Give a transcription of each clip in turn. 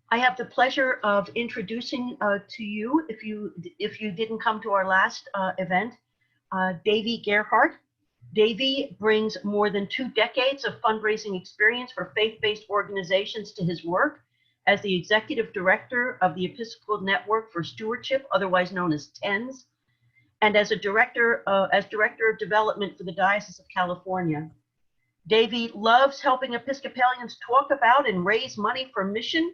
I have the pleasure of introducing to you, if you didn't come to our last event, Davy Gerhardt. Davy brings more than 2 decades of fundraising experience for faith-based organizations to his work as the executive director of the Episcopal Network for Stewardship, otherwise known as TENS, and as director of development for the Diocese of California. Davy loves helping Episcopalians talk about and raise money for mission,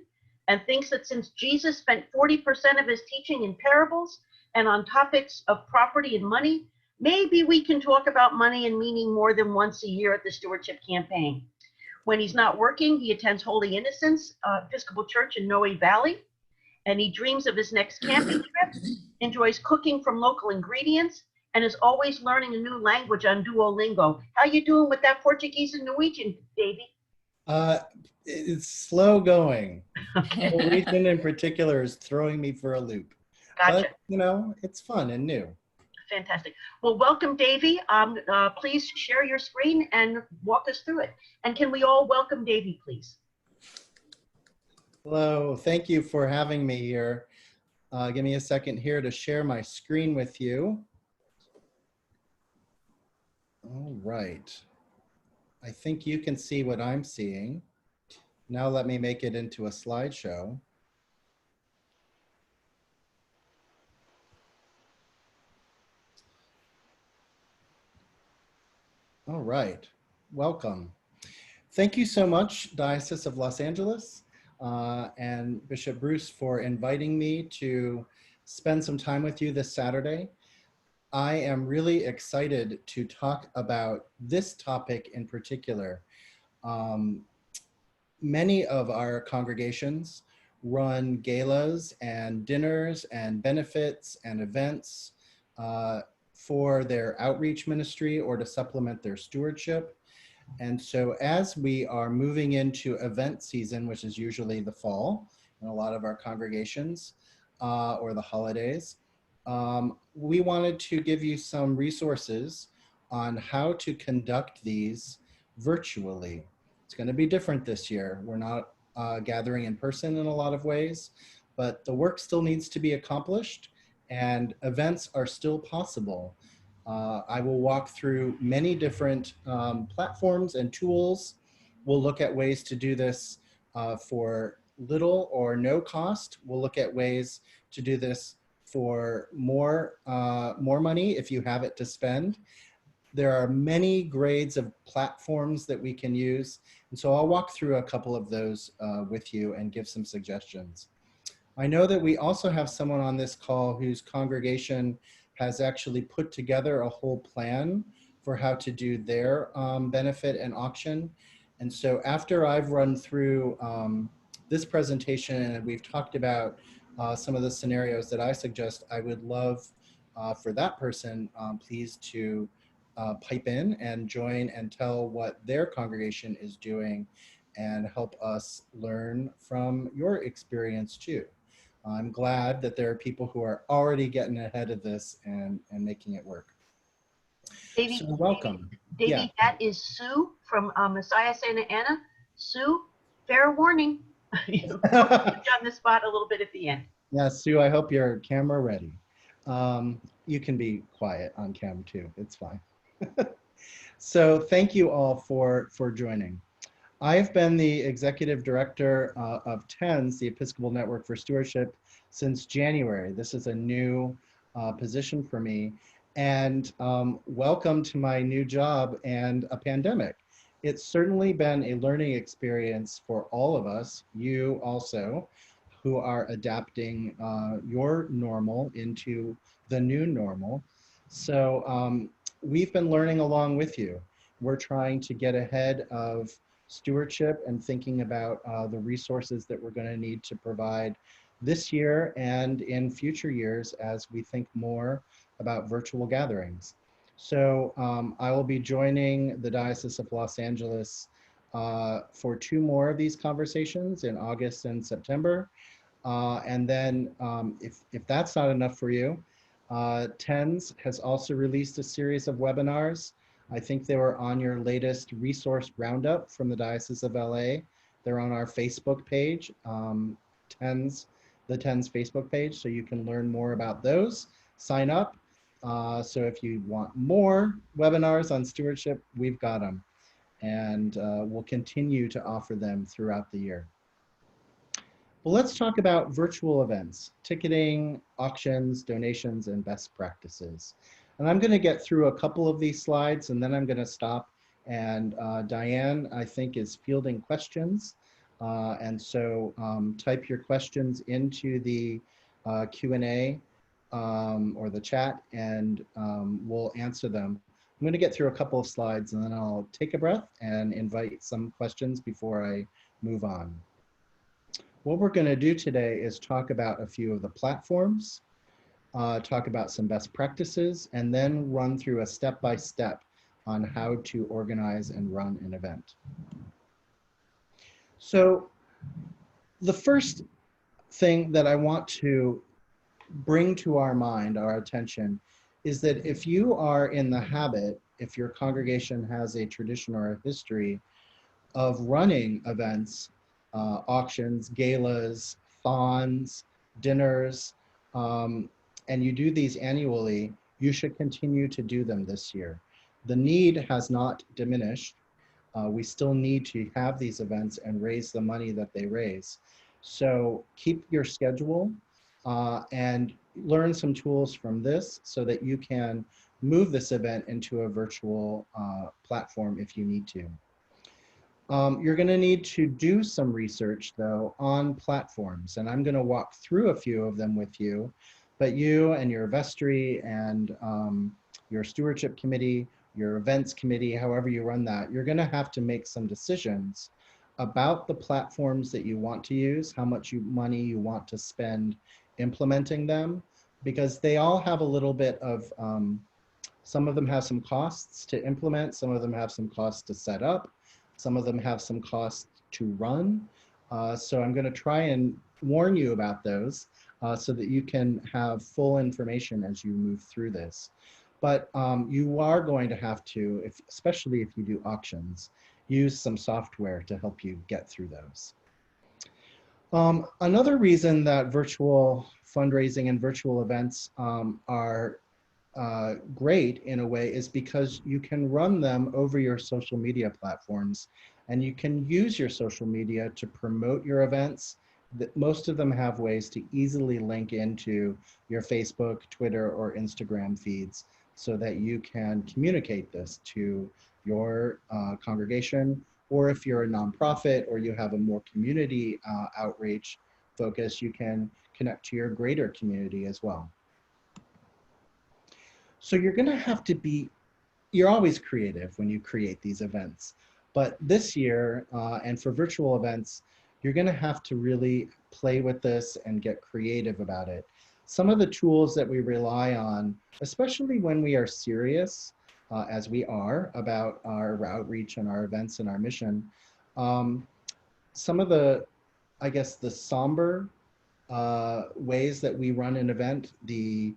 and thinks that since Jesus spent 40% of his teaching in parables and on topics of property and money, maybe we can talk about money and meaning more than once a year at the Stewardship campaign. When he's not working, he attends Holy Innocents Episcopal Church in Noe Valley, and he dreams of his next camping trip, enjoys cooking from local ingredients, and is always learning a new language on Duolingo. How you doing with that Portuguese and Norwegian, Davy? It's slow going. Norwegian in particular is throwing me for a loop. Gotcha. But, it's fun and new. Fantastic. Well, welcome, Davy. Please share your screen and walk us through it. And can we all welcome Davy, please? Hello, thank you for having me here. Give me a second here to share my screen with you. All right. I think you can see what I'm seeing. Now let me make it into a slideshow. All right, welcome. Thank you so much, Diocese of Los Angeles and Bishop Bruce, for inviting me to spend some time with you this Saturday. I am really excited to talk about this topic in particular. Many of our congregations run galas and dinners and benefits and events for their outreach ministry or to supplement their stewardship. And so as we are moving into event season, which is usually the fall in a lot of our congregations or the holidays, we wanted to give you some resources on how to conduct these virtually. It's going to be different this year. We're not gathering in person in a lot of ways, but the work still needs to be accomplished and events are still possible. I will walk through many different platforms and tools. We'll look at ways to do this for little or no cost. We'll look at ways to do this for more money if you have it to spend. There are many grades of platforms that we can use. And so I'll walk through a couple of those with you and give some suggestions. I know that we also have someone on this call whose congregation has actually put together a whole plan for how to do their benefit and auction. And so after I've run through this presentation and we've talked about some of the scenarios that I suggest, I would love for that person, please to pipe in and join and tell what their congregation is doing and help us learn from your experience too. I'm glad that there are people who are already getting ahead of this and making it work. Davy, so welcome. Davy, yeah. That is Sue from Messiah Santa Ana. Sue, fair warning. Put you on the spot a little bit at the end. Yeah, Sue, I hope you're camera ready. You can be quiet on cam too, it's fine. So thank you all for joining. I've been the executive director of TENS, the Episcopal Network for Stewardship, since January. This is a new position for me. And welcome to my new job and a pandemic. It's certainly been a learning experience for all of us, you also, who are adapting your normal into the new normal. So we've been learning along with you. We're trying to get ahead of stewardship and thinking about the resources that we're going to need to provide this year and in future years as we think more about virtual gatherings. So I will be joining the Diocese of Los Angeles for 2 more of these conversations in August and September. And then if that's not enough for you, TENS has also released a series of webinars. I think they were on your latest resource roundup from the Diocese of LA. They're on our Facebook page. the TENS Facebook page, so you can learn more about those. Sign up. So if you want more webinars on stewardship, we've got them. And we'll continue to offer them throughout the year. Well, let's talk about virtual events, ticketing, auctions, donations, and best practices. And I'm going to get through a couple of these slides, and then I'm going to stop. And Diane, I think, is fielding questions. And so type your questions into the Q&A or the chat, and we'll answer them. I'm going to get through a couple of slides, and then I'll take a breath and invite some questions before I move on. What we're going to do today is talk about a few of the platforms, talk about some best practices, and then run through a step-by-step on how to organize and run an event. So the first thing that I want to bring to our mind, our attention, is that if you are in the habit, if your congregation has a tradition or a history of running events, auctions, galas, fawns, dinners, and you do these annually, you should continue to do them this year. The need has not diminished. We still need to have these events and raise the money that they raise. So keep your schedule and learn some tools from this so that you can move this event into a virtual platform if you need to. You're going to need to do some research, though, on platforms, and I'm going to walk through a few of them with you, but you and your vestry and your stewardship committee, your events committee, however you run that, you're going to have to make some decisions about the platforms that you want to use, how much money you want to spend implementing them, because they all have a little bit of, some of them have some costs to implement, some of them have some costs to set up, some of them have some costs to run. So I'm going to try and warn you about those so that you can have full information as you move through this. But you are going to have to, especially if you do auctions, use some software to help you get through those. Another reason that virtual fundraising and virtual events are great in a way is because you can run them over your social media platforms, and you can use your social media to promote your events. Most of them have ways to easily link into your Facebook, Twitter, or Instagram feeds so that you can communicate this to your congregation, or if you're a nonprofit or you have a more community outreach focus, you can connect to your greater community as well. So you're going to have to be, you're always creative when you create these events. But this year, and for virtual events, you're going to have to really play with this and get creative about it. Some of the tools that we rely on, especially when we are serious, as we are, about our outreach and our events and our mission, some of the, I guess, the somber ways that we run an event, the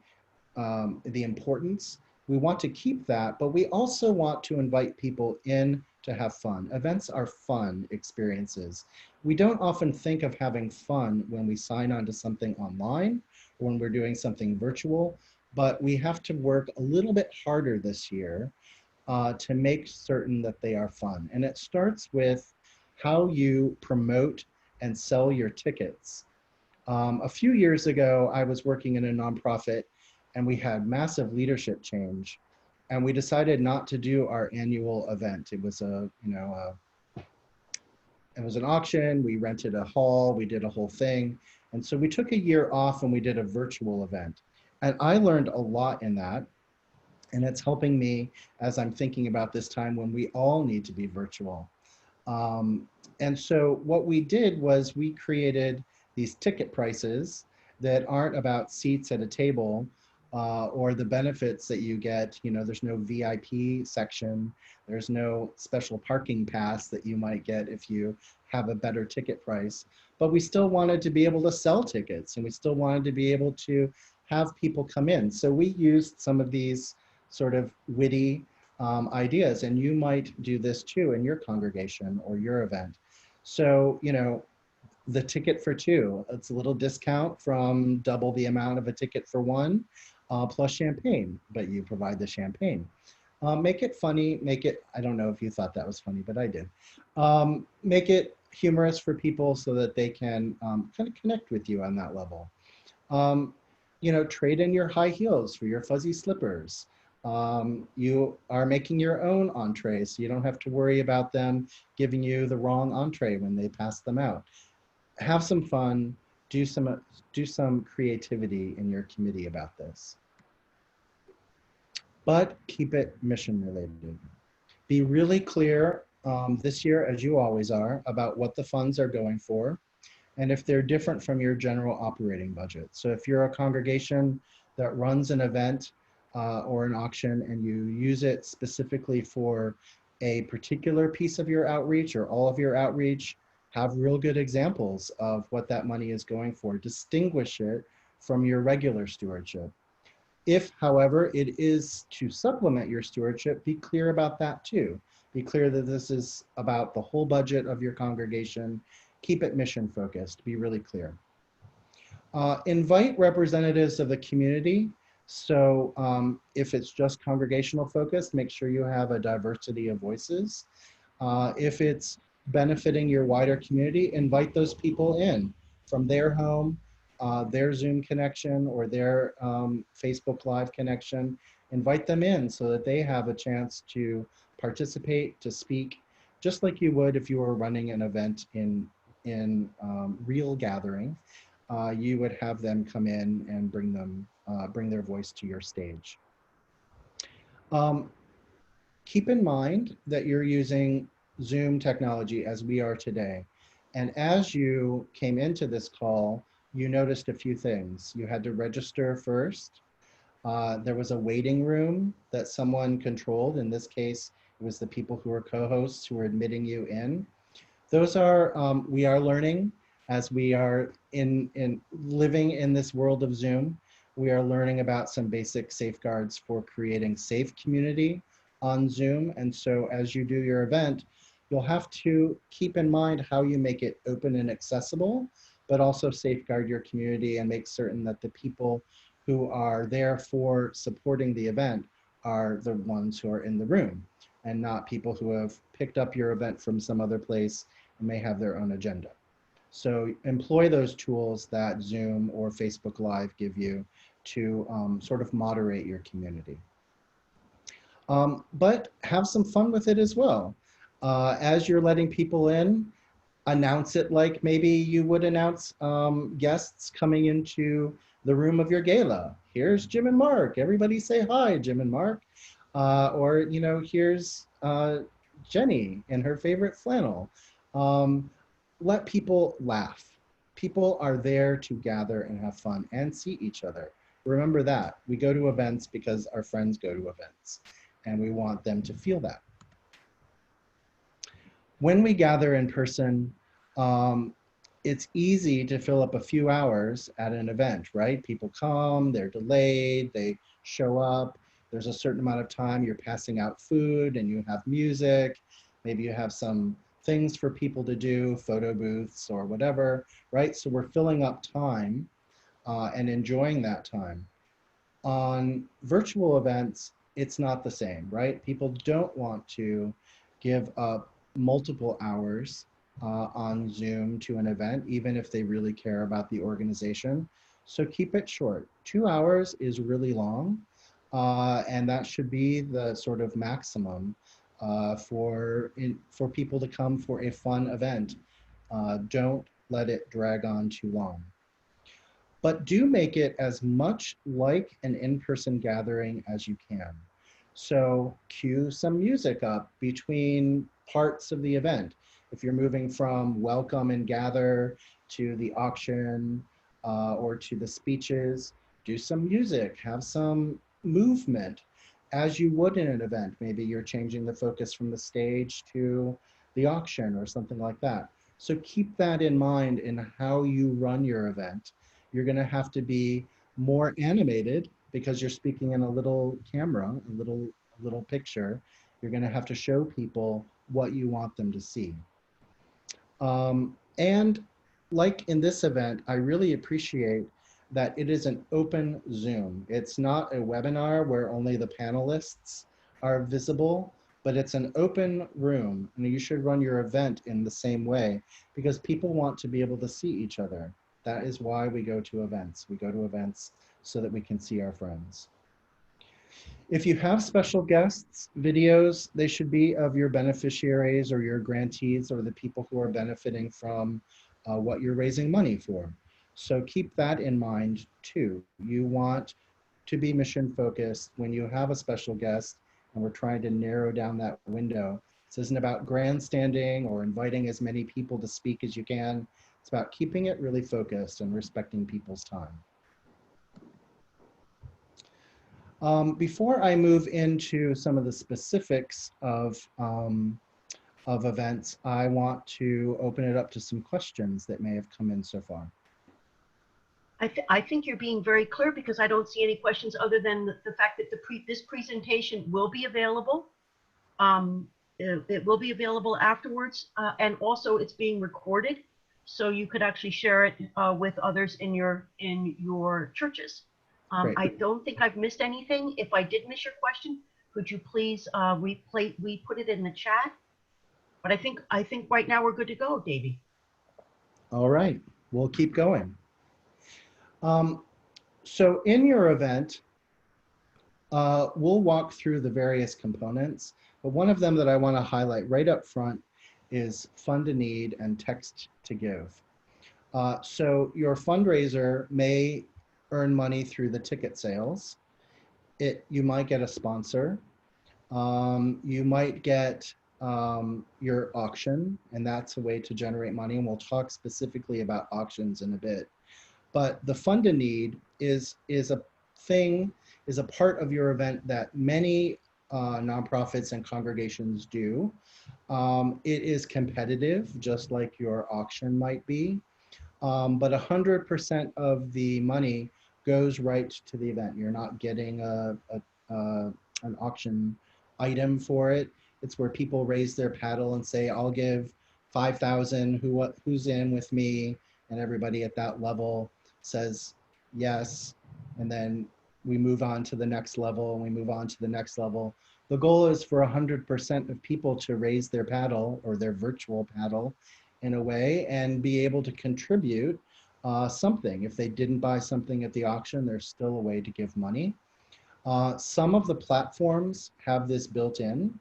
importance. We want to keep that, but we also want to invite people in to have fun. Events are fun experiences. We don't often think of having fun when we sign on to something online or when we're doing something virtual, but we have to work a little bit harder this year to make certain that they are fun. And it starts with how you promote and sell your tickets. A few years ago, I was working in a nonprofit, and we had massive leadership change, and we decided not to do our annual event. It was it was an auction. We rented a hall. We did a whole thing, and so we took a year off and we did a virtual event. And I learned a lot in that, and it's helping me as I'm thinking about this time when we all need to be virtual. And so what we did was we created these ticket prices that aren't about seats at a table or the benefits that you get. You know, there's no VIP section. There's no special parking pass that you might get if you have a better ticket price. But we still wanted to be able to sell tickets, and we still wanted to be able to have people come in. So we used some of these sort of witty ideas, and you might do this too in your congregation or your event. So, you know, the ticket for two. It's a little discount from double the amount of a ticket for one, plus champagne, but you provide the champagne. Make it funny, make it, I don't know if you thought that was funny, but I did. Make it humorous for people so that they can kind of connect with you on that level. Um, you know, trade in your high heels for your fuzzy slippers. You are making your own entrees, so you don't have to worry about them giving you the wrong entree when they pass them out. Have some fun, do some creativity in your committee about this, but keep it mission related. Be really clear this year, as you always are, about what the funds are going for and if they're different from your general operating budget. So if you're a congregation that runs an event or an auction and you use it specifically for a particular piece of your outreach or all of your outreach, have real good examples of what that money is going for. Distinguish it from your regular stewardship. If, however, it is to supplement your stewardship, be clear about that too. Be clear that this is about the whole budget of your congregation. Keep it mission focused, be really clear. Invite representatives of the community. So if it's just congregational focused, make sure you have a diversity of voices. If it's benefiting your wider community, invite those people in from their home, their Zoom connection or their Facebook Live connection. Invite them in so that they have a chance to participate, to speak, just like you would if you were running an event in real gathering. You would have them come in and bring their voice to your stage. Keep in mind that you're using Zoom technology as we are today. And as you came into this call, you noticed a few things. You had to register first. There was a waiting room that someone controlled. In this case, it was the people who were co-hosts who were admitting you in. Those are, we are learning as we are in living in this world of Zoom. We are learning about some basic safeguards for creating safe community on Zoom. And so as you do your event, you'll have to keep in mind how you make it open and accessible, but also safeguard your community and make certain that the people who are there for supporting the event are the ones who are in the room and not people who have picked up your event from some other place and may have their own agenda. So employ those tools that Zoom or Facebook Live give you to sort of moderate your community. But have some fun with it as well. As you're letting people in, announce it like maybe you would announce guests coming into the room of your gala. Here's Jim and Mark. Everybody say hi, Jim and Mark. Or, you know, here's Jenny in her favorite flannel. Let people laugh. People are there to gather and have fun and see each other. Remember that. We go to events because our friends go to events, and we want them to feel that. When we gather in person, it's easy to fill up a few hours at an event, right? People come, they're delayed, they show up. There's a certain amount of time you're passing out food and you have music. Maybe you have some things for people to do, photo booths or whatever, right? So we're filling up time and enjoying that time. On virtual events, it's not the same, right? People don't want to give up multiple hours on Zoom to an event, even if they really care about the organization. So keep it short. 2 hours is really long, and that should be the sort of maximum for people to come for a fun event. Don't let it drag on too long. But do make it as much like an in-person gathering as you can. So cue some music up between parts of the event. If you're moving from welcome and gather to the auction or to the speeches, do some music, have some movement as you would in an event. Maybe you're changing the focus from the stage to the auction or something like that. So keep that in mind in how you run your event. You're going to have to be more animated because you're speaking in a little camera, a little picture. You're going to have to show people what you want them to see. And like in this event, I really appreciate that it is an open Zoom. It's not a webinar where only the panelists are visible, but it's an open room, and you should run your event in the same way because people want to be able to see each other. That is why we go to events. We go to events so that we can see our friends. If you have special guests, videos, they should be of your beneficiaries or your grantees or the people who are benefiting from what you're raising money for. So keep that in mind too. You want to be mission focused when you have a special guest, and we're trying to narrow down that window. This isn't about grandstanding or inviting as many people to speak as you can. It's about keeping it really focused and respecting people's time. Before I move into some of the specifics of events, I want to open it up to some questions that may have come in so far. I think you're being very clear because I don't see any questions other than the fact that this presentation will be available. It will be available afterwards, and also it's being recorded, so you could actually share it with others in your churches. I don't think I've missed anything. If I did miss your question, could you please we put it in the chat? But I think right now we're good to go, Davey. All right, we'll keep going. So in your event, we'll walk through the various components, but one of them that I want to highlight right up front is fund a need and text to give. So your fundraiser may earn money through the ticket sales. You might get a sponsor. You might get your auction, and that's a way to generate money. And we'll talk specifically about auctions in a bit. But the fund a need is a part of your event that many nonprofits and congregations do. It is competitive, just like your auction might be. But 100% of the money goes right to the event. You're not getting an auction item for it. It's where people raise their paddle and say, I'll give 5,000, who's in with me? And everybody at that level says yes. And then we move on to the next level, and we move on to the next level. The goal is for 100% of people to raise their paddle or their virtual paddle in a way and be able to contribute something. If they didn't buy something at the auction, there's still a way to give money. Some of the platforms have this built in,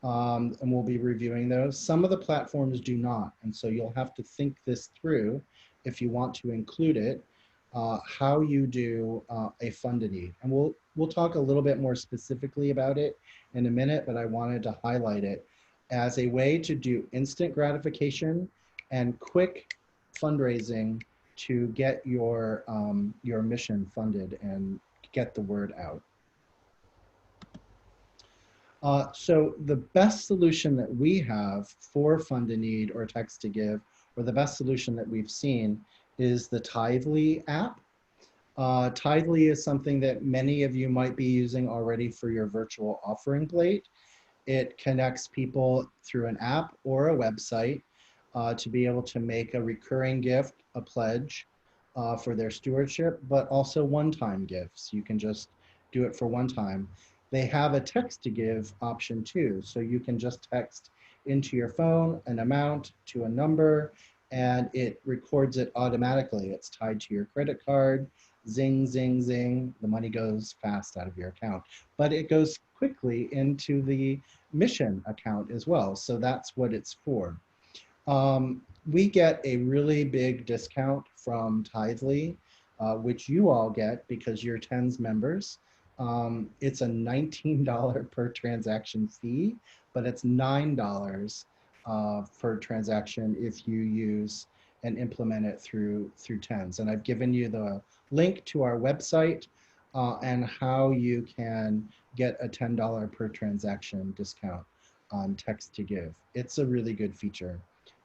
and we'll be reviewing those. Some of the platforms do not, and so you'll have to think this through if you want to include it, how you do a fund a need. And we'll talk a little bit more specifically about it in a minute, but I wanted to highlight it as a way to do instant gratification and quick fundraising to get your mission funded and get the word out. So the best solution that we have for fund a need or text to give, or the best solution that we've seen, is the Tithely app. Tithely is something that many of you might be using already for your virtual offering plate. It connects people through an app or a website to be able to make a recurring gift, a pledge for their stewardship, but also one-time gifts. You can just do it for one time. They have a text to give option too. So you can just text into your phone an amount to a number, and it records it automatically. It's tied to your credit card. Zing, zing, zing. The money goes fast out of your account, but it goes quickly into the mission account as well. So that's what it's for. We get a really big discount from Tithely, which you all get because you're TENS members. It's a $19 per transaction fee, but it's $9 per transaction if you use and implement it through TENS. And I've given you the link to our website and how you can get a $10 per transaction discount on text to give. It's a really good feature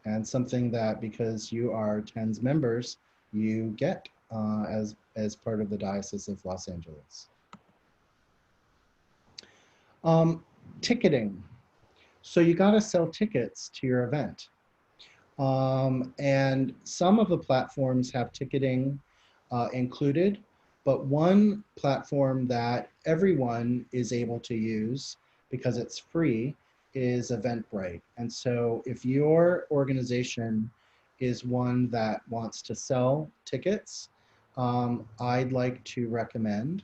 and something that, because you are TENS members, you get as part of the Diocese of Los Angeles. Ticketing. So you got to sell tickets to your event. And some of the platforms have ticketing included, but one platform that everyone is able to use because it's free is Eventbrite. And so if your organization is one that wants to sell tickets, I'd like to recommend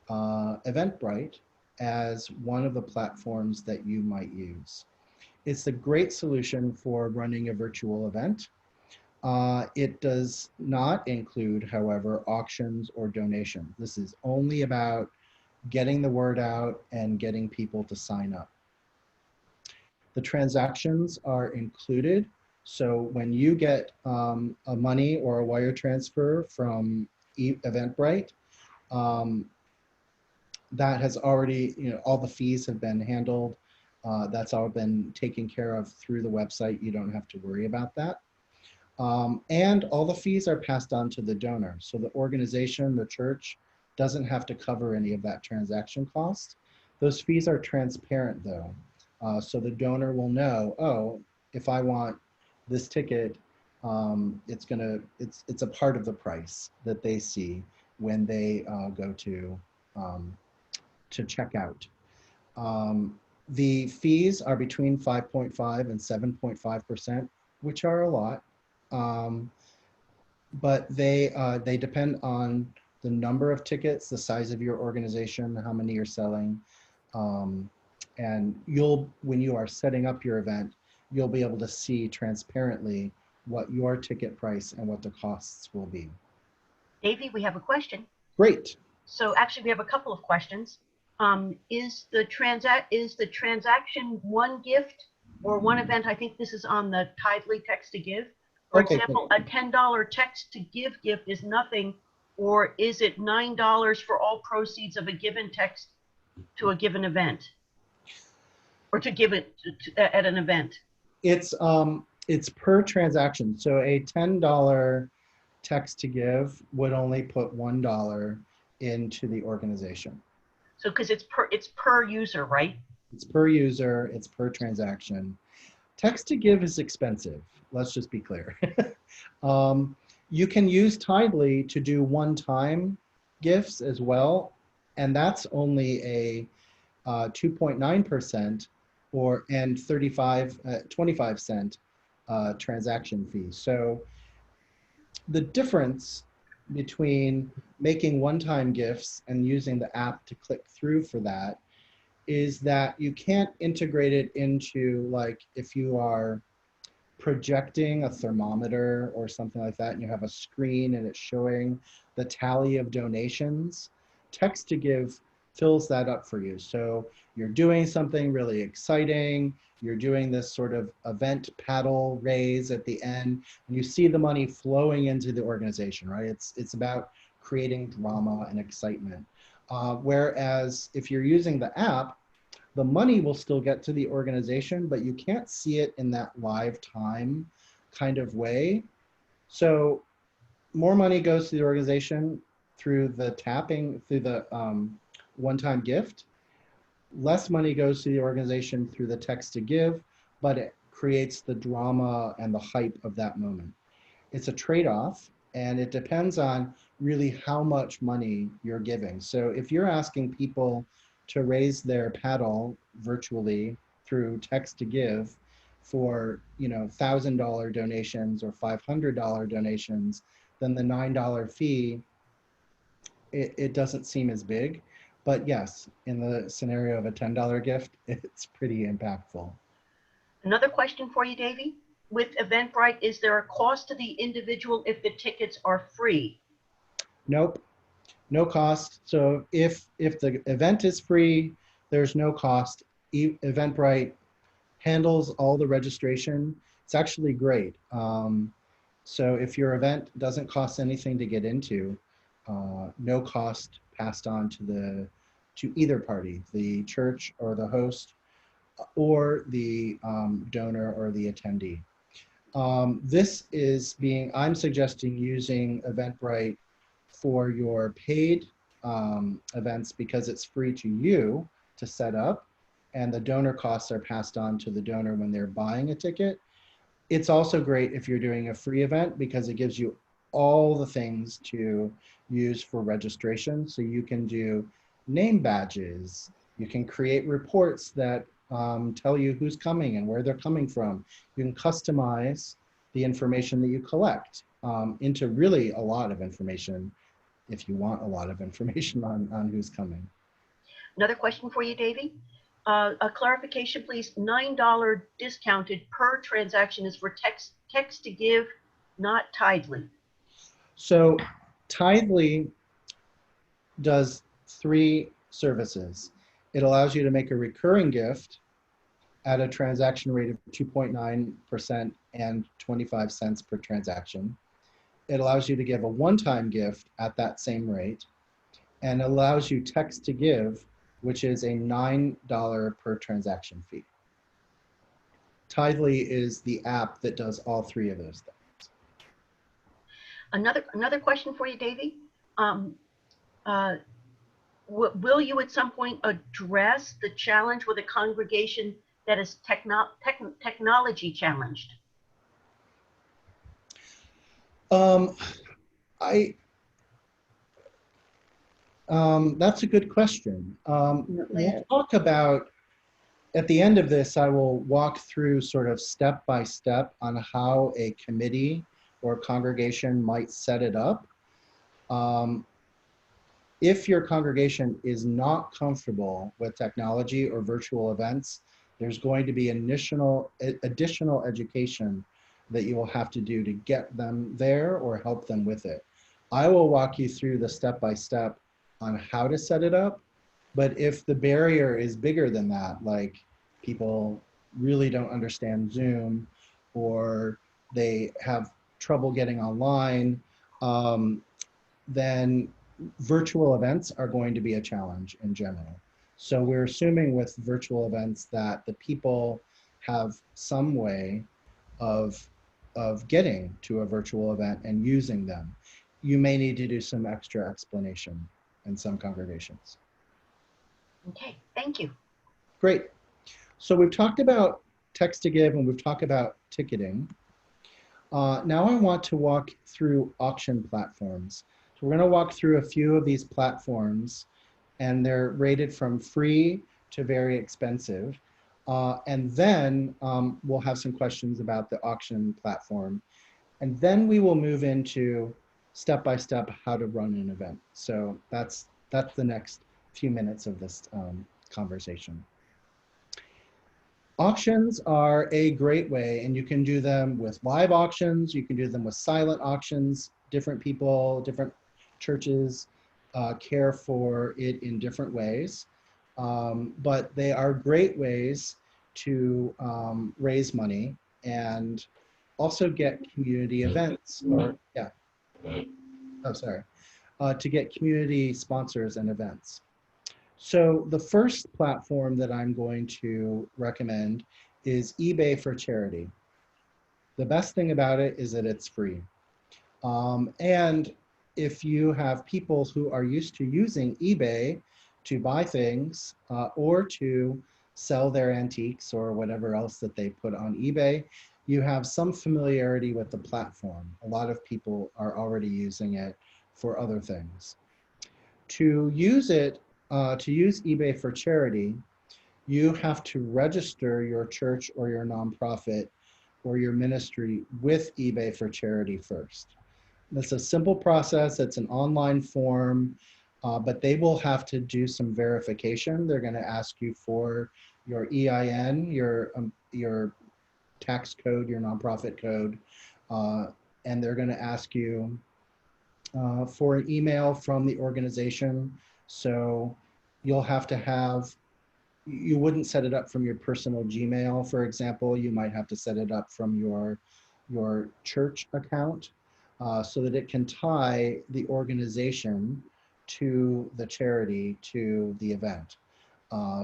Eventbrite as one of the platforms that you might use. It's a great solution for running a virtual event. It does not include, however, auctions or donations. This is only about getting the word out and getting people to sign up. The transactions are included. So when you get a money or a wire transfer from Eventbrite, um, that has already, all the fees have been handled. That's all been taken care of through the website. You don't have to worry about that. And all the fees are passed on to the donor. So the organization, the church, doesn't have to cover any of that transaction cost. Those fees are transparent though. So the donor will know, oh, if I want this ticket, it's a part of the price that they see when they go to check out. The fees are between 5.5 and 7.5%, which are a lot. But they depend on the number of tickets, the size of your organization, how many you're selling. And when you are setting up your event, you'll be able to see transparently what your ticket price and what the costs will be. Davey, we have a question. Great. So actually, we have a couple of questions. Is the transaction one gift or one event? I think this is on the Tidely text to give. For example, a $10 text to give gift is nothing, or is it $9 for all proceeds of a given text to a given event, or to give it at an event? It's per transaction. So a $10 text to give would only put $1 into the organization. So because it's per user, right? It's per user, it's per transaction. Text to give is expensive. Let's just be clear. You can use Tidely to do one-time gifts as well, and that's only a 2.9% and 25 cent transaction fee. So the difference between making one-time gifts and using the app to click through for that is that you can't integrate it into, like, if you are projecting a thermometer or something like that and you have a screen and it's showing the tally of donations, text to give fills that up for you. So you're doing something really exciting, you're doing this sort of event paddle raise at the end, and you see the money flowing into the organization, right? It's about creating drama and excitement. Whereas if you're using the app, the money will still get to the organization, but you can't see it in that live time kind of way. So more money goes to the organization through the tapping, through the one-time gift. Less money goes to the organization through the text to give, but it creates the drama and the hype of that moment. It's a trade-off, and it depends on really how much money you're giving. So if you're asking people to raise their paddle virtually through text to give for, $1,000 donations or $500 donations, then the $9 fee, it doesn't seem as big. But yes, in the scenario of a $10 gift, it's pretty impactful. Another question for you, Davey. With Eventbrite, is there a cost to the individual if the tickets are free? Nope, no cost. So if the event is free, there's no cost. Eventbrite handles all the registration. It's actually great. So if your event doesn't cost anything to get into, no cost passed on to either party, the church or the host, or the donor or the attendee. I'm suggesting using Eventbrite for your paid events because it's free to you to set up, and the donor costs are passed on to the donor when they're buying a ticket. It's also great if you're doing a free event because it gives you all the things to use for registration. So you can do name badges, you can create reports that tell you who's coming and where they're coming from. You can customize the information that you collect into really a lot of information if you want a lot of information on who's coming. Another question for you, Davey. A clarification, please. $9 discounted per transaction is for text to give, not Tidely. So Tidely does 3 services. It allows you to make a recurring gift at a transaction rate of 2.9% and 25 cents per transaction. It allows you to give a one-time gift at that same rate, and allows you text to give, which is a $9 per transaction fee. Tidely is the app that does all 3 of those things. Another question for you, Davey. Will you at some point address the challenge with a congregation that is technology challenged? That's a good question. We'll talk about, at the end of this, I will walk through sort of step by step on how a committee or congregation might set it up. If your congregation is not comfortable with technology or virtual events, there's going to be additional education that you will have to do to get them there or help them with it. I will walk you through the step-by-step on how to set it up, but if the barrier is bigger than that, like people really don't understand Zoom or they have trouble getting online, then virtual events are going to be a challenge in general. So we're assuming with virtual events that the people have some way of getting to a virtual event and using them. You may need to do some extra explanation in some congregations. Okay, thank you. Great. So we've talked about text to give and we've talked about ticketing. Now I want to walk through auction platforms. So we're going to walk through a few of these platforms, and they're rated from free to very expensive. And then we'll have some questions about the auction platform. And then we will move into step-by-step how to run an event. So that's the next few minutes of this conversation. Auctions are a great way, and you can do them with live auctions, you can do them with silent auctions. Different people, different churches care for it in different ways, but they are great ways to raise money and also get community events, or to get community sponsors and events. So the first platform that I'm going to recommend is eBay for Charity. The best thing about it is that it's free. And if you have people who are used to using eBay to buy things or to sell their antiques or whatever else that they put on eBay, you have some familiarity with the platform. A lot of people are already using it for other things. To use it, to use eBay for Charity, you have to register your church or your nonprofit or your ministry with eBay for Charity first. It's a simple process. It's an online form, but they will have to do some verification. They're going to ask you for your EIN, your tax code, your nonprofit code, and they're going to ask you for an email from the organization. So you'll have to have, you wouldn't set it up from your personal Gmail, for example. You might have to set it up from your church account so that it can tie the organization to the charity, to the event.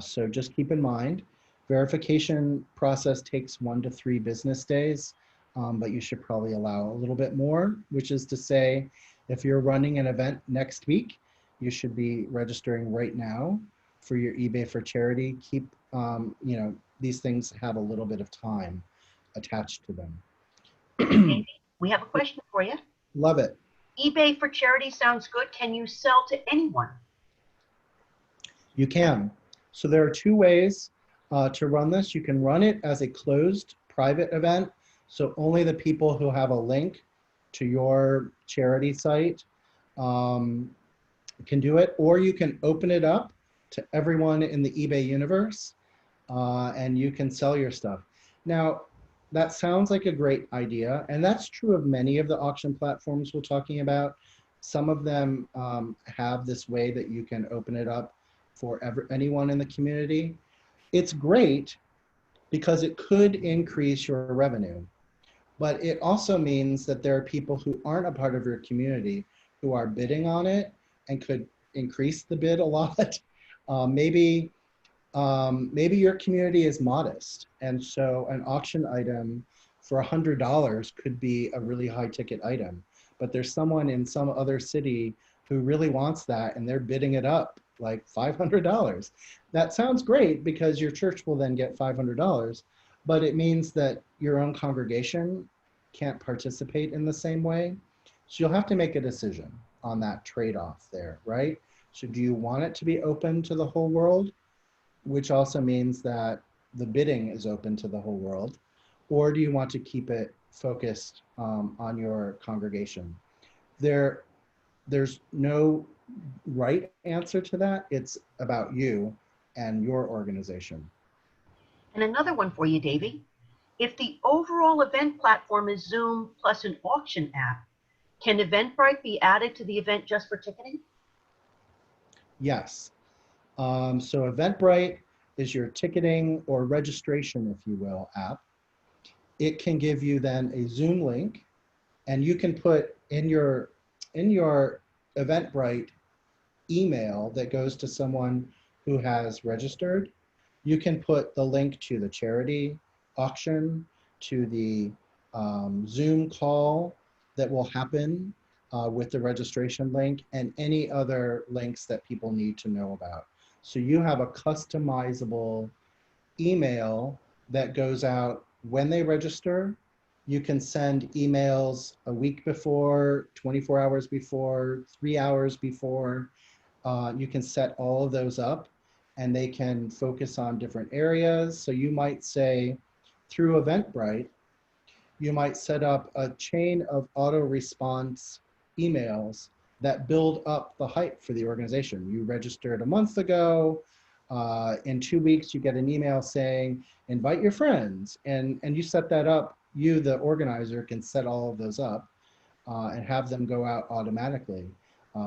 So just keep in mind, verification process takes 1 to 3 business days, but you should probably allow a little bit more, which is to say, if you're running an event next week, you should be registering right now for your eBay for Charity. Keep, these things have a little bit of time attached to them. Davey, we have a question for you. Love it. eBay for charity sounds good. Can you sell to anyone? You can. So there are two ways to run this. You can run it as a closed private event. So only the people who have a link to your charity site can do it, or you can open it up to everyone in the eBay universe and you can sell your stuff. Now, that sounds like a great idea, and that's true of many of the auction platforms we're talking about. Some of them have this way that you can open it up for anyone in the community. It's great because it could increase your revenue, but it also means that there are people who aren't a part of your community who are bidding on it and could increase the bid a lot. Maybe your community is modest, and so an auction item for $100 could be a really high ticket item, but there's someone in some other city who really wants that and they're bidding it up like $500. That sounds great because your church will then get $500, but it means that your own congregation can't participate in the same way. So you'll have to make a decision on that trade-off there, right? So do you want it to be open to the whole world, which also means that the bidding is open to the whole world, or do you want to keep it focused on your congregation? There's no right answer to that. It's about you and your organization. And another one for you, Davey. If the overall event platform is Zoom plus an auction app, can Eventbrite be added to the event just for ticketing? Yes. So Eventbrite is your ticketing or registration, if you will, app. It can give you then a Zoom link, and you can put in your Eventbrite email that goes to someone who has registered. You can put the link to the charity auction, to the Zoom call that will happen with the registration link, and any other links that people need to know about. So you have a customizable email that goes out when they register. You can send emails a week before, 24 hours before, 3 hours before. You can set all of those up and they can focus on different areas. So you might say through Eventbrite, you might set up a chain of auto response emails that build up the hype for the organization. You registered a month ago. In 2 weeks, you get an email saying, invite your friends. And you set that up. You, the organizer, can set all of those up and have them go out automatically.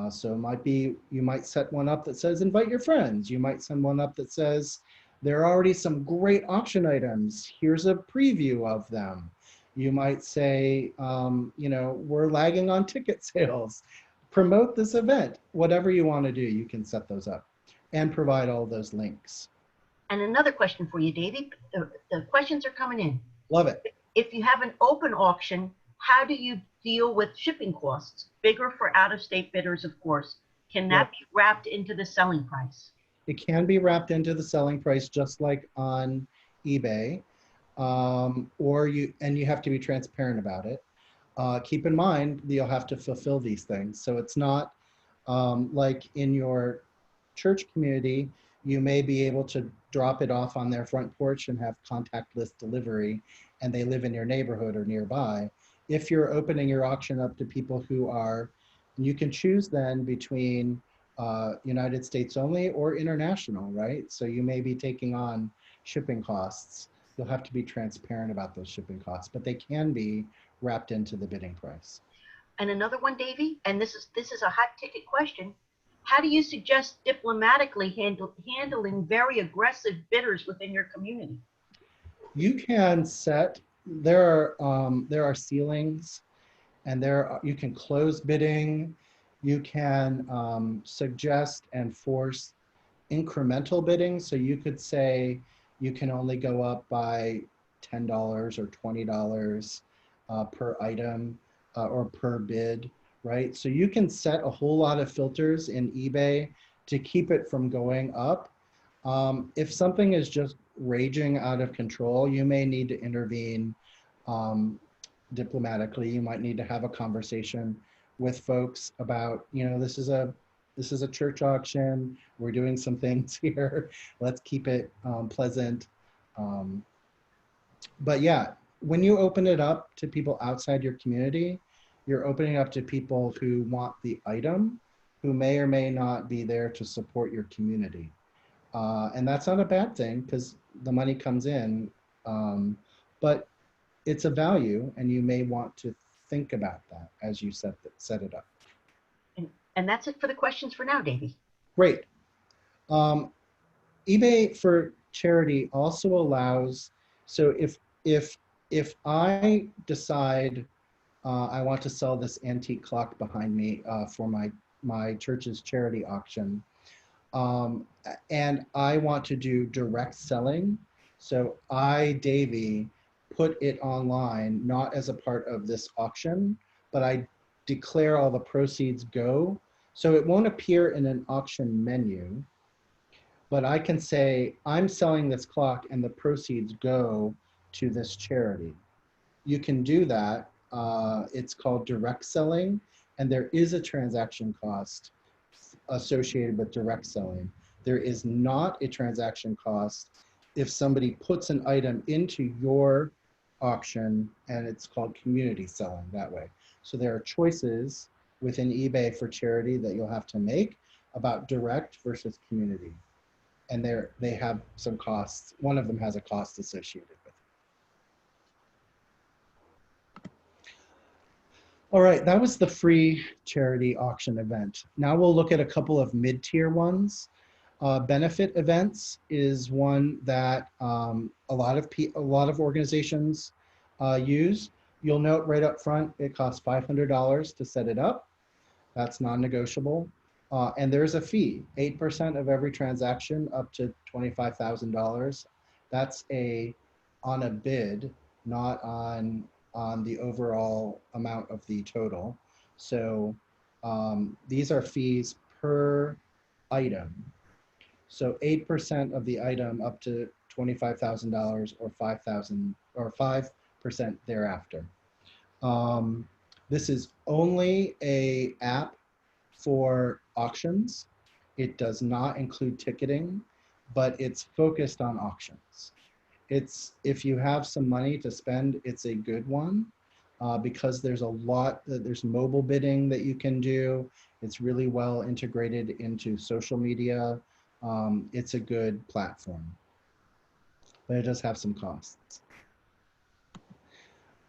So it might be, you might set one up that says, invite your friends. You might send one up that says, there are already some great auction items. Here's a preview of them. You might say, we're lagging on ticket sales. Promote this event. Whatever you want to do, you can set those up and provide all those links. And another question for you, Davey. The questions are coming in. Love it. If you have an open auction, how do you deal with shipping costs? Bigger for out-of-state bidders, of course. Can that be wrapped into the selling price? It can be wrapped into the selling price, just like on eBay, and you have to be transparent about it. Keep in mind that you'll have to fulfill these things. So it's not like in your church community, you may be able to drop it off on their front porch and have contactless delivery, and they live in your neighborhood or nearby. If you're opening your auction up to people who are, you can choose then between United States only or international, right? So you may be taking on shipping costs. You'll have to be transparent about those shipping costs, but they can be wrapped into the bidding price. And another one, Davey, and this is a hot ticket question. How do you suggest diplomatically handling very aggressive bidders within your community? You can set, there are ceilings, and you can close bidding. You can suggest and force incremental bidding. So you could say you can only go up by $10 or $20 per item or per bid, right? So you can set a whole lot of filters in eBay to keep it from going up. If something is just raging out of control, you may need to intervene diplomatically. You might need to have a conversation with folks about, this is a church auction. We're doing some things here. Let's keep it pleasant. Um, but yeah, when you open it up to people outside your community, you're opening up to people who want the item, who may or may not be there to support your community. And that's not a bad thing because the money comes in, but it's a value, and you may want to think about that as you set it up. And that's it for the questions for now, Davey. Great. Um, eBay for charity also allows, so if I decide I want to sell this antique clock behind me for my church's charity auction, and I want to do direct selling. So I, Davey, put it online, not as a part of this auction, but I declare all the proceeds go. So it won't appear in an auction menu, but I can say, I'm selling this clock and the proceeds go to this charity. You can do that. It's called direct selling, and there is a transaction cost associated with direct selling. There is not a transaction cost if somebody puts an item into your auction, and it's called community selling that way. So there are choices within eBay for charity that you'll have to make about direct versus community. And they have some costs. One of them has a cost associated with it. All right, that was the free charity auction event. Now we'll look at a couple of mid-tier ones. Benefit events is one that a lot of organizations use. You'll note right up front, it costs $500 to set it up. That's non-negotiable. And there's a fee, 8% of every transaction up to $25,000. That's on a bid, not on the overall amount of the total. So these are fees per item. So 8% of the item up to $25,000 or 5,000 or 5% thereafter. This is only a app for auctions. It does not include ticketing, but it's focused on auctions. If you have some money to spend, it's a good one because there's there's mobile bidding that you can do. It's really well integrated into social media. It's a good platform, but it does have some costs.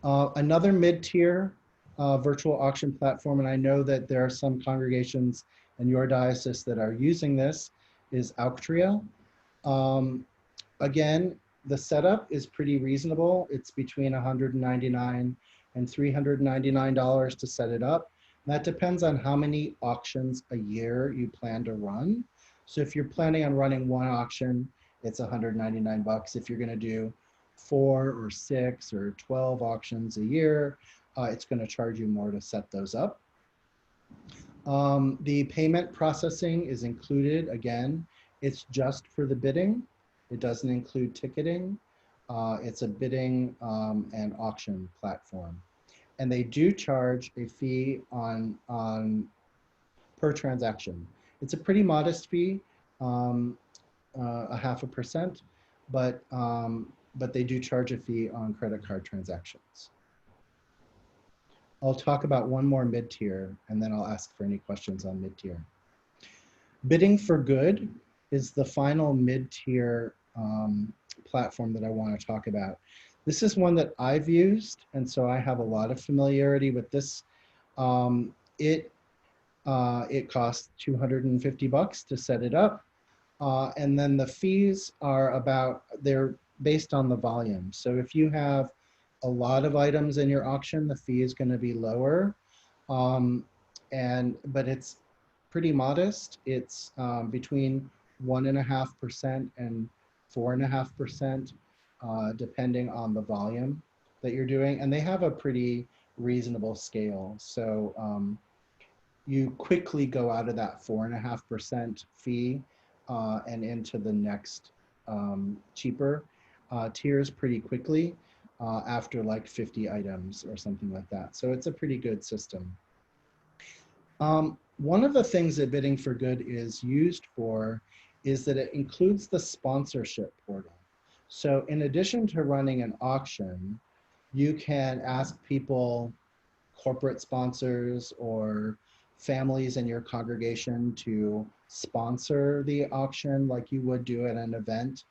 Another mid-tier virtual auction platform, and I know that there are some congregations in your diocese that are using this, is Auctria. Again, the setup is pretty reasonable. It's between $199 and $399 to set it up. And that depends on how many auctions a year you plan to run. So if you're planning on running one auction, it's $199. If you're going to do 4 or 6 or 12 auctions a year, it's going to charge you more to set those up. The payment processing is included. Again, it's just for the bidding. It doesn't include ticketing. It's a bidding and auction platform. And they do charge a fee on per transaction. It's a pretty modest fee, 0.5%, but they do charge a fee on credit card transactions. I'll talk about one more mid-tier, and then I'll ask for any questions on mid-tier. Bidding for Good is the final mid-tier platform that I want to talk about. This is one that I've used, and so I have a lot of familiarity with this. It costs $250 to set it up. And then the fees are they're based on the volume. So if you have a lot of items in your auction, the fee is going to be lower. But it's pretty modest. It's between 1.5% and 4.5%, depending on the volume that you're doing. And they have a pretty reasonable scale. So you quickly go out of that 4.5% fee and into the next cheaper tiers pretty quickly. after like 50 items or something like that. So it's a pretty good system. One of the things that Bidding for Good is used for is that it includes the sponsorship portal. So in addition to running an auction, you can ask people, corporate sponsors or families in your congregation, to sponsor the auction like you would do at an event.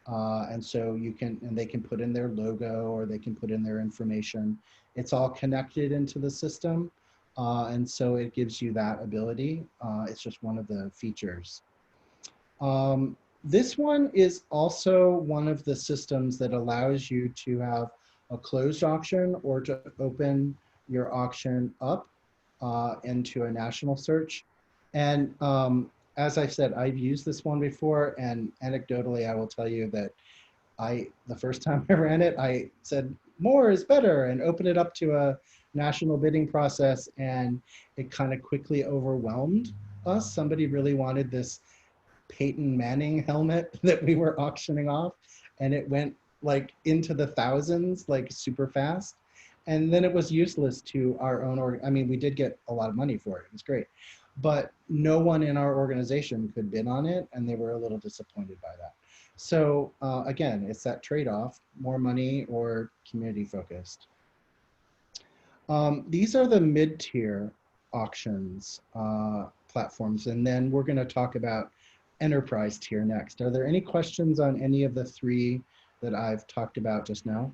And so you can, and they can put in their logo or they can put in their information. It's all connected into the system. And so it gives you that ability. It's just one of the features. This one is also one of the systems that allows you to have a closed auction or to open your auction up into a national search. And as I said, I've used this one before, and anecdotally, I will tell you that the first time I ran it, I said, more is better, and opened it up to a national bidding process, and it kind of quickly overwhelmed us. Somebody really wanted this Peyton Manning helmet that we were auctioning off, and it went like into the thousands, like super fast. And then it was useless to our own, I mean, we did get a lot of money for it. It was great. But no one in our organization could bid on it, and they were a little disappointed by that. So again, it's that trade-off, more money or community focused. These are the mid-tier auctions platforms, and then we're going to talk about enterprise tier next. Are there any questions on any of the three that I've talked about just now?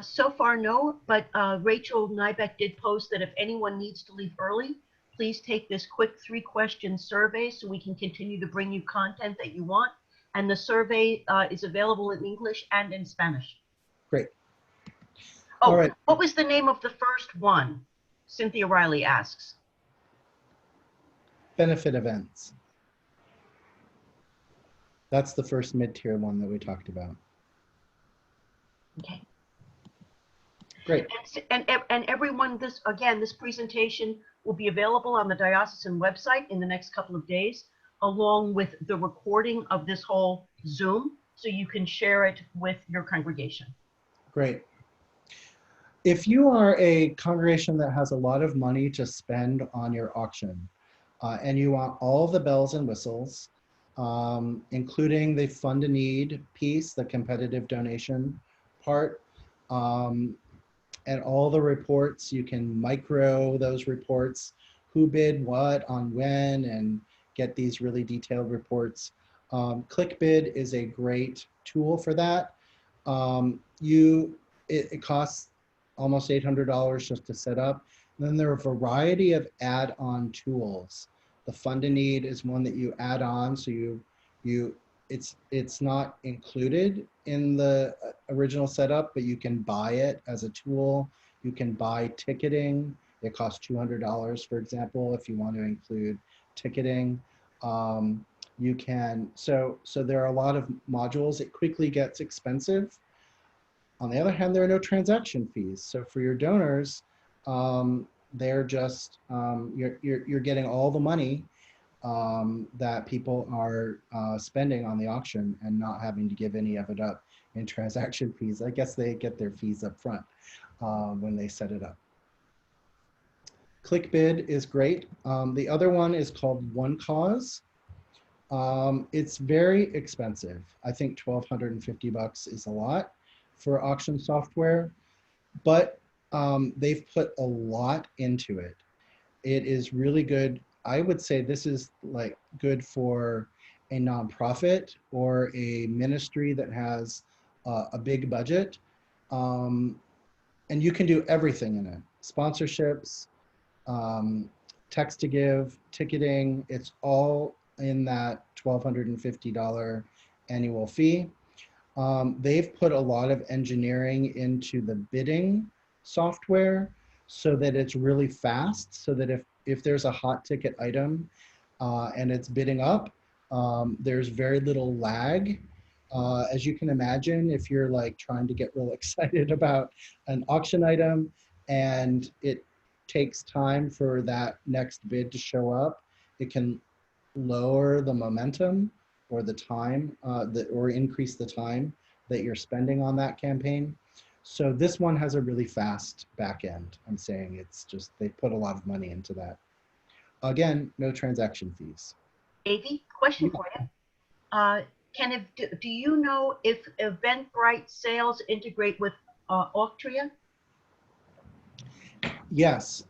So far, no, but Rachel Nybeck did post that if anyone needs to leave early, please take this quick 3-question survey so we can continue to bring you content that you want. And the survey is available in English and in Spanish. Great. Oh, all right. What was the name of the first one? Cynthia Riley asks. Benefit events. That's the first mid-tier one that we talked about. Okay. Great. And everyone, this presentation will be available on the diocesan website in the next couple of days, along with the recording of this whole Zoom, so you can share it with your congregation. Great. If you are a congregation that has a lot of money to spend on your auction, and you want all the bells and whistles, including the fund a need piece, the competitive donation part, and all the reports, you can micro those reports, who bid what on when, and get these really detailed reports. ClickBid is a great tool for that. It costs almost $800 just to set up. And then there are a variety of add-on tools. The Fund a Need is one that you add on, so it's not included in the original setup, but you can buy it as a tool. You can buy ticketing. It costs $200, for example, if you want to include ticketing. You can, so there are a lot of modules. It quickly gets expensive. On the other hand, there are no transaction fees. So for your donors, they're just, you're getting all the money that people are spending on the auction and not having to give any of it up in transaction fees. I guess they get their fees up front when they set it up. ClickBid is great. The other one is called One Cause. It's very expensive. I think $1,250 is a lot for auction software, but they've put a lot into it. It is really good. I would say this is like good for a nonprofit or a ministry that has a big budget. And you can do everything in it. Sponsorships, text to give, ticketing, it's all in that $1,250 annual fee. They've put a lot of engineering into the bidding software so that it's really fast, so that if there's a hot ticket item and it's bidding up, there's very little lag. As you can imagine, if you're like trying to get real excited about an auction item and it takes time for that next bid to show up, it can lower the momentum or the time or increase the time that you're spending on that campaign. So this one has a really fast back end. I'm saying it's just, they put a lot of money into that. Again, no transaction fees. Davey, question for you. Do you know if Eventbrite sales integrate with Octria? Yes.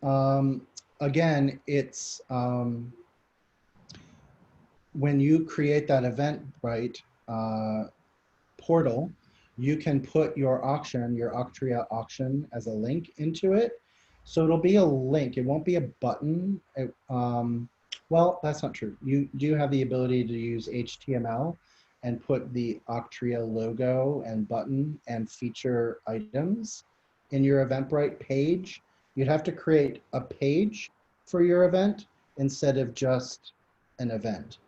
Again, it's when you create that Eventbrite portal, you can put your auction, your Octria auction, as a link into it. So it'll be a link. It won't be a button. Well, that's not true. You do have the ability to use HTML and put the Octria logo and button and feature items in your Eventbrite page. You'd have to create a page for your event instead of just an event.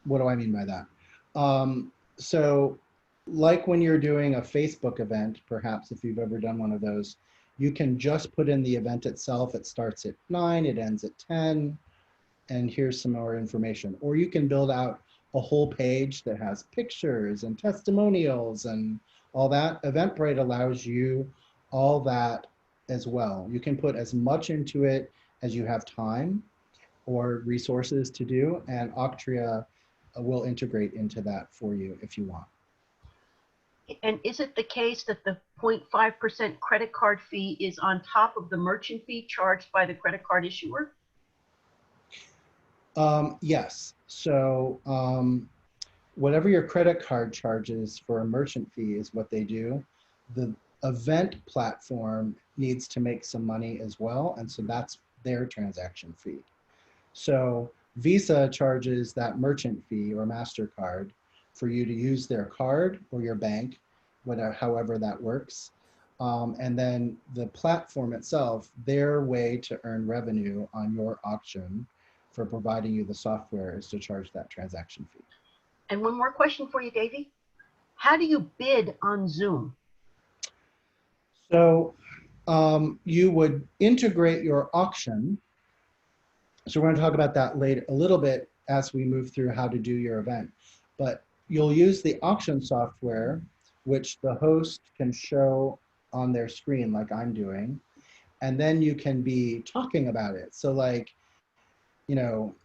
What do I mean by that? So like when you're doing a Facebook event, perhaps if you've ever done one of those, you can just put in the event itself. It starts at 9, it ends at 10, and here's some more information. Or you can build out a whole page that has pictures and testimonials and all that. Eventbrite allows you all that as well. You can put as much into it as you have time or resources to do, and Octria will integrate into that for you if you want. And is it the case that the 0.5% credit card fee is on top of the merchant fee charged by the credit card issuer? Yes. So whatever your credit card charges for a merchant fee is what they do. The event platform needs to make some money as well, and so that's their transaction fee. So Visa charges that merchant fee, or MasterCard, for you to use their card or your bank, whatever, however that works. And then the platform itself, their way to earn revenue on your auction for providing you the software is to charge that transaction fee. And one more question for you, Davey. How do you bid on Zoom? So you would integrate your auction. So we're going to talk about that later a little bit as we move through how to do your event. But you'll use the auction software, which the host can show on their screen like I'm doing. And then you can be talking about it. So like, you know,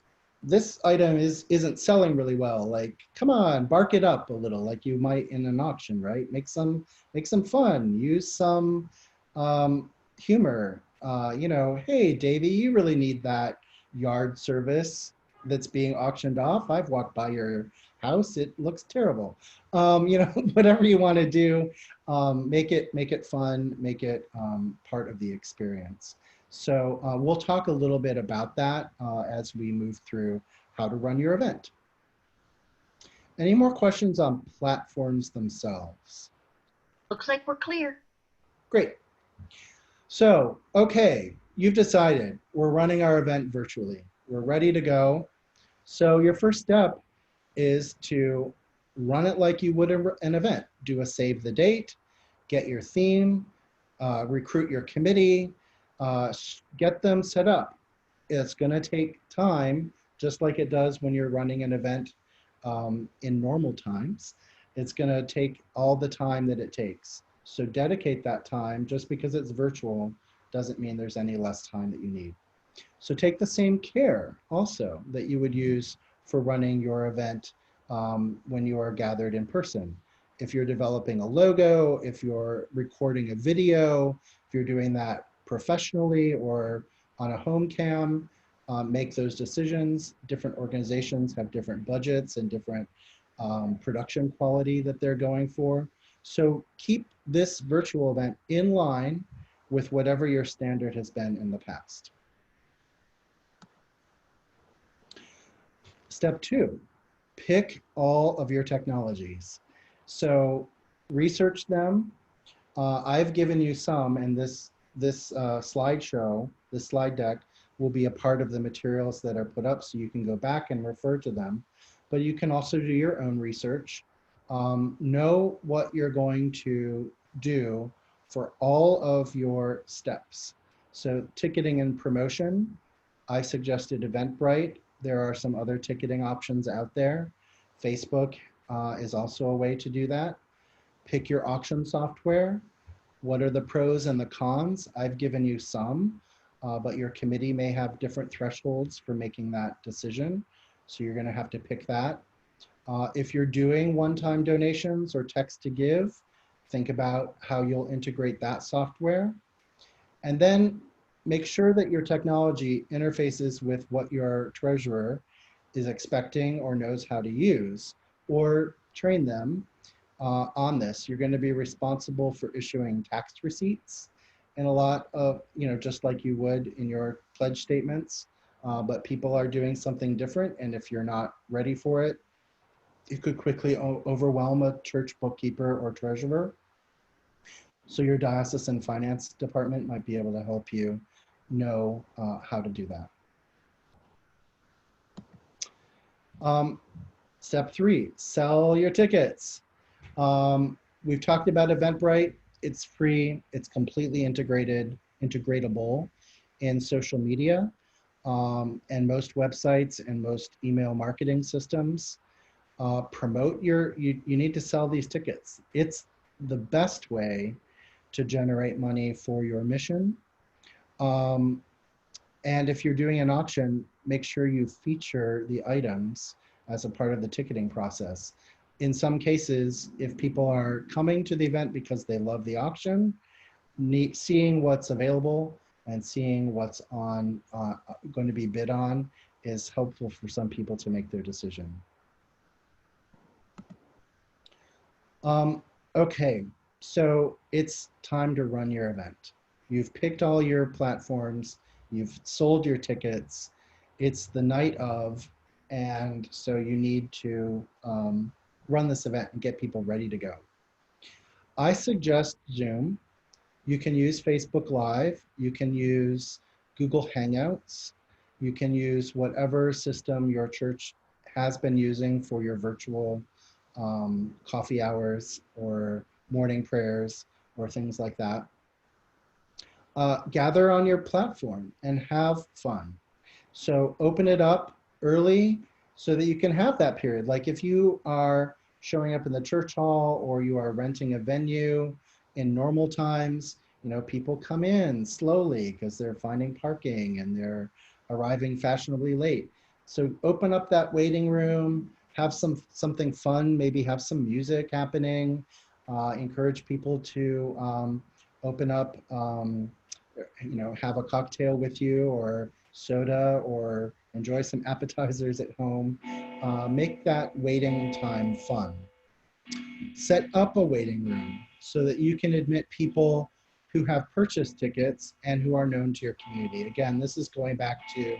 this item isn't selling really well. Like, come on, bark it up a little, like you might in an auction, right? Make some fun. Use some humor. You know, hey, Davey, you really need that yard service that's being auctioned off. I've walked by your house. It looks terrible. You know, whatever you want to do, make it fun. Make it part of the experience. So we'll talk a little bit about that as we move through how to run your event. Any more questions on platforms themselves? Looks like we're clear. Great. So, okay, you've decided we're running our event virtually. We're ready to go. So your first step is to run it like you would an event. Do a save the date, get your theme, recruit your committee, get them set up. It's going to take time, just like it does when you're running an event in normal times. It's going to take all the time that it takes. So dedicate that time. Just because it's virtual doesn't mean there's any less time that you need. So take the same care also that you would use for running your event when you are gathered in person. If you're developing a logo, if you're recording a video, if you're doing that professionally or on a home cam, make those decisions. Different organizations have different budgets and different production quality that they're going for. So keep this virtual event in line with whatever your standard has been in the past. Step 2, pick all of your technologies. So research them. I've given you some, and this slideshow, this slide deck, will be a part of the materials that are put up, so you can go back and refer to them. But you can also do your own research. Know what you're going to do for all of your steps. So ticketing and promotion, I suggested Eventbrite. There are some other ticketing options out there. Facebook is also a way to do that. Pick your auction software. What are the pros and the cons? I've given you some, but your committee may have different thresholds for making that decision. So you're going to have to pick that. If you're doing one-time donations or text to give, think about how you'll integrate that software. And then make sure that your technology interfaces with what your treasurer is expecting or knows how to use, or train them on this. You're going to be responsible for issuing tax receipts and a lot of, just like you would in your pledge statements, but people are doing something different. And if you're not ready for it, it could quickly overwhelm a church bookkeeper or treasurer. So your diocesan finance department might be able to help you know how to do that. Step 3, sell your tickets. We've talked about Eventbrite. It's free. It's completely integratable in social media and most websites and most email marketing systems. Promote you need to sell these tickets. It's the best way to generate money for your mission. And if you're doing an auction, make sure you feature the items as a part of the ticketing process. In some cases, if people are coming to the event because they love the auction, seeing what's available and seeing what's on going to be bid on is helpful for some people to make their decision. Okay, so it's time to run your event. You've picked all your platforms, you've sold your tickets, it's the night of, and so you need to run this event and get people ready to go. I suggest Zoom. You can use Facebook Live, you can use Google Hangouts, you can use whatever system your church has been using for your virtual coffee hours or morning prayers or things like that. Gather on your platform and have fun. So open it up early so that you can have that period. Like if you are showing up in the church hall or you are renting a venue in normal times, people come in slowly because they're finding parking and they're arriving fashionably late. So open up that waiting room, have something fun, maybe have some music happening, encourage people to open up, have a cocktail with you or soda or enjoy some appetizers at home. Make that waiting time fun. Set up a waiting room so that you can admit people who have purchased tickets and who are known to your community. Again, this is going back to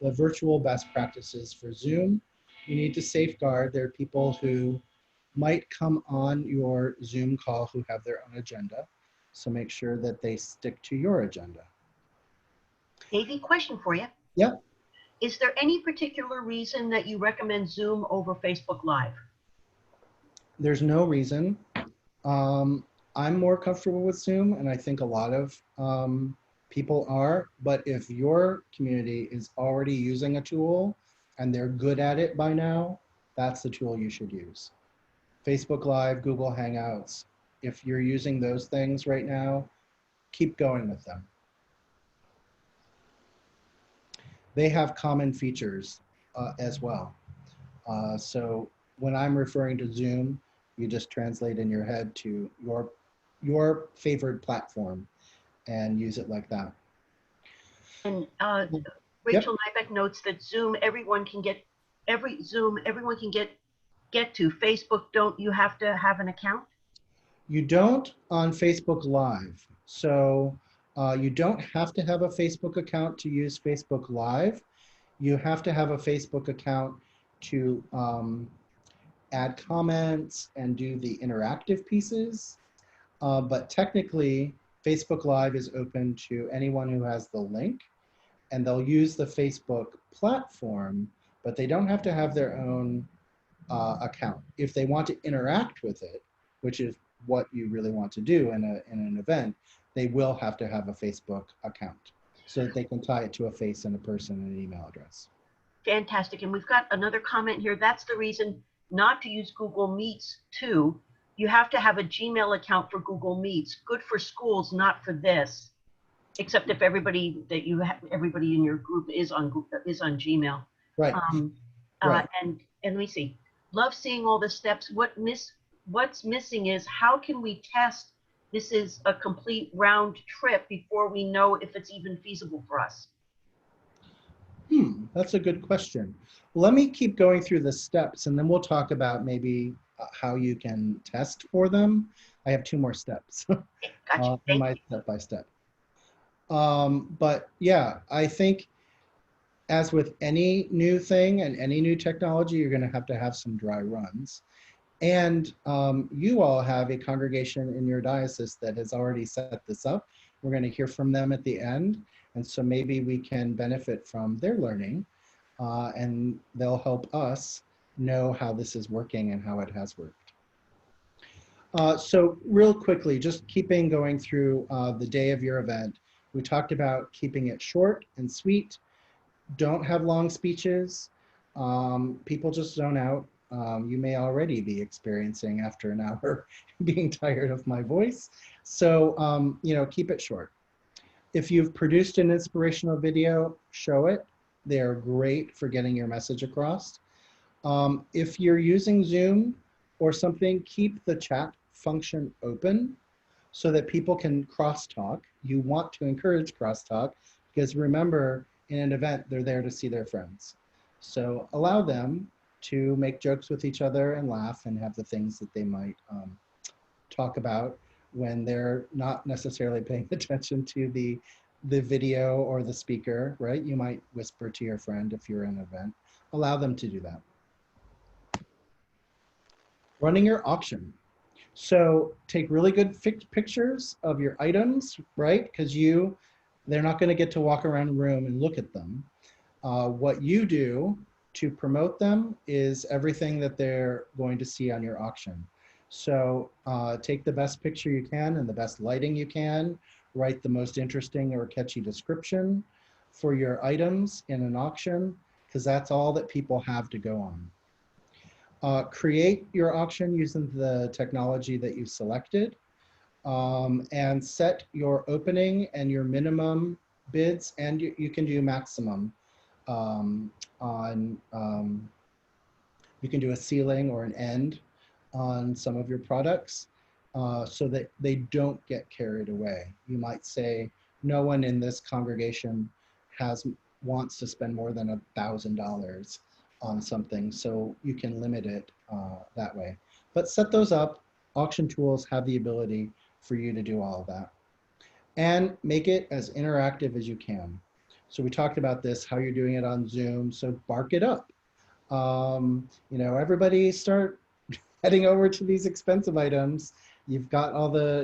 the virtual best practices for Zoom. You need to safeguard there are people who might come on your Zoom call who have their own agenda. So make sure that they stick to your agenda. Davey, question for you. Yep. Is there any particular reason that you recommend Zoom over Facebook Live? There's no reason. I'm more comfortable with Zoom, and I think a lot of people are, but if your community is already using a tool and they're good at it by now, that's the tool you should use. Facebook Live, Google Hangouts, if you're using those things right now, keep going with them. They have common features as well. So when I'm referring to Zoom, you just translate in your head to your favorite platform and use it like that. And Rachel Nybeck notes that Zoom, everyone can get to. Facebook, don't you have to have an account? You don't on Facebook Live. So you don't have to have a Facebook account to use Facebook Live. You have to have a Facebook account to add comments and do the interactive pieces. But technically, Facebook Live is open to anyone who has the link, and they'll use the Facebook platform, but they don't have to have their own account. If they want to interact with it, which is what you really want to do in an event, they will have to have a Facebook account so that they can tie it to a face and a person and an email address. Fantastic. And we've got another comment here. That's the reason not to use Google Meets too. You have to have a Gmail account for Google Meets. Good for schools, not for this. Except if everybody that you have, everybody in your group is on Gmail. Right. Right. And let me see. Love seeing all the steps. What's missing is how can we test this is a complete round trip before we know if it's even feasible for us? That's a good question. Let me keep going through the steps and then we'll talk about maybe how you can test for them. I have 2 more steps Gotcha. in my step-by-step. But yeah, I think as with any new thing and any new technology, you're going to have some dry runs. And you all have a congregation in your diocese that has already set this up. We're going to hear from them at the end. And so maybe we can benefit from their learning and they'll help us know how this is working and how it has worked. So real quickly, just going through the day of your event, we talked about keeping it short and sweet. Don't have long speeches. People just zone out. You may already be experiencing after an hour being tired of my voice. So, you know, keep it short. If you've produced an inspirational video, show it. They're great for getting your message across. If you're using Zoom or something, keep the chat function open so that people can crosstalk. You want to encourage crosstalk because remember, in an event, they're there to see their friends. So allow them to make jokes with each other and laugh and have the things that they might talk about when they're not necessarily paying attention to the video or the speaker, right? You might whisper to your friend if you're in an event. Allow them to do that. Running your auction. So take really good pictures of your items, right? Because they're not going to get to walk around the room and look at them. What you do to promote them is everything that they're going to see on your auction. So take the best picture you can and the best lighting you can, write the most interesting or catchy description for your items in an auction, because that's all that people have to go on. Create your auction using the technology that you selected, and set your opening and your minimum bids, and you can do maximum you can do a ceiling or an end on some of your products so that they don't get carried away. You might say, no one in this congregation wants to spend more than $1,000 on something, so you can limit it that way. But set those up. Auction tools have the ability for you to do all of that. And make it as interactive as you can. So we talked about this, how you're doing it on Zoom, so bark it up. You know, everybody start heading over to these expensive items. You've got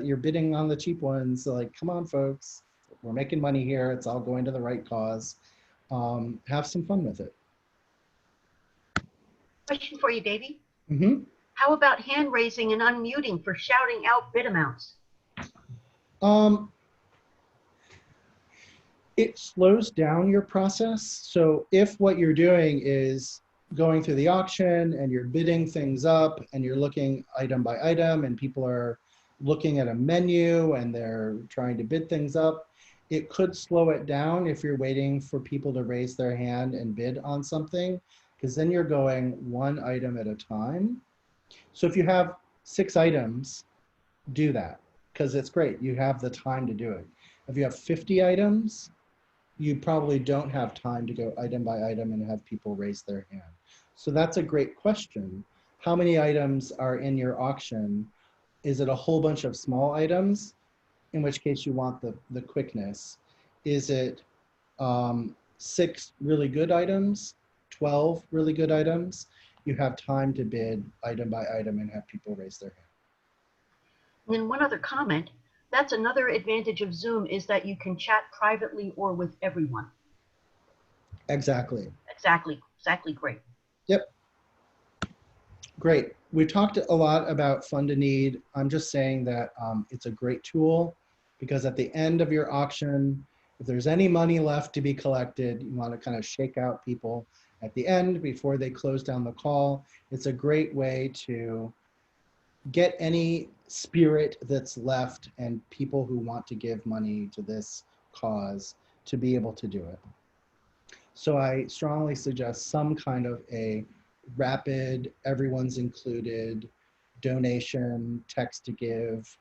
you're bidding on the cheap ones. So like, come on, folks, we're making money here. It's all going to the right cause. Have some fun with it. Question for you, Davey. Mm-hmm. How about hand raising and unmuting for shouting out bid amounts? It slows down your process. So if what you're doing is going through the auction and you're bidding things up and you're looking item by item and people are looking at a menu and they're trying to bid things up, it could slow it down if you're waiting for people to raise their hand and bid on something, because then you're going one item at a time. So if you have 6 items, do that because it's great. You have the time to do it. If you have 50 items, you probably don't have time to go item by item and have people raise their hand. So that's a great question. How many items are in your auction? Is it a whole bunch of small items? In which case you want the quickness. Is it 6 really good items, 12 really good items? You have time to bid item by item and have people raise their hand. And then one other comment, that's another advantage of Zoom is that you can chat privately or with everyone. Exactly. Exactly great. Yep. Great. We talked a lot about fund to need. I'm just saying that it's a great tool because at the end of your auction, if there's any money left to be collected, you want to kind of shake out people at the end before they close down the call. It's a great way to get any spirit that's left and people who want to give money to this cause to be able to do it. So I strongly suggest some kind of a rapid, everyone's included donation, text to give.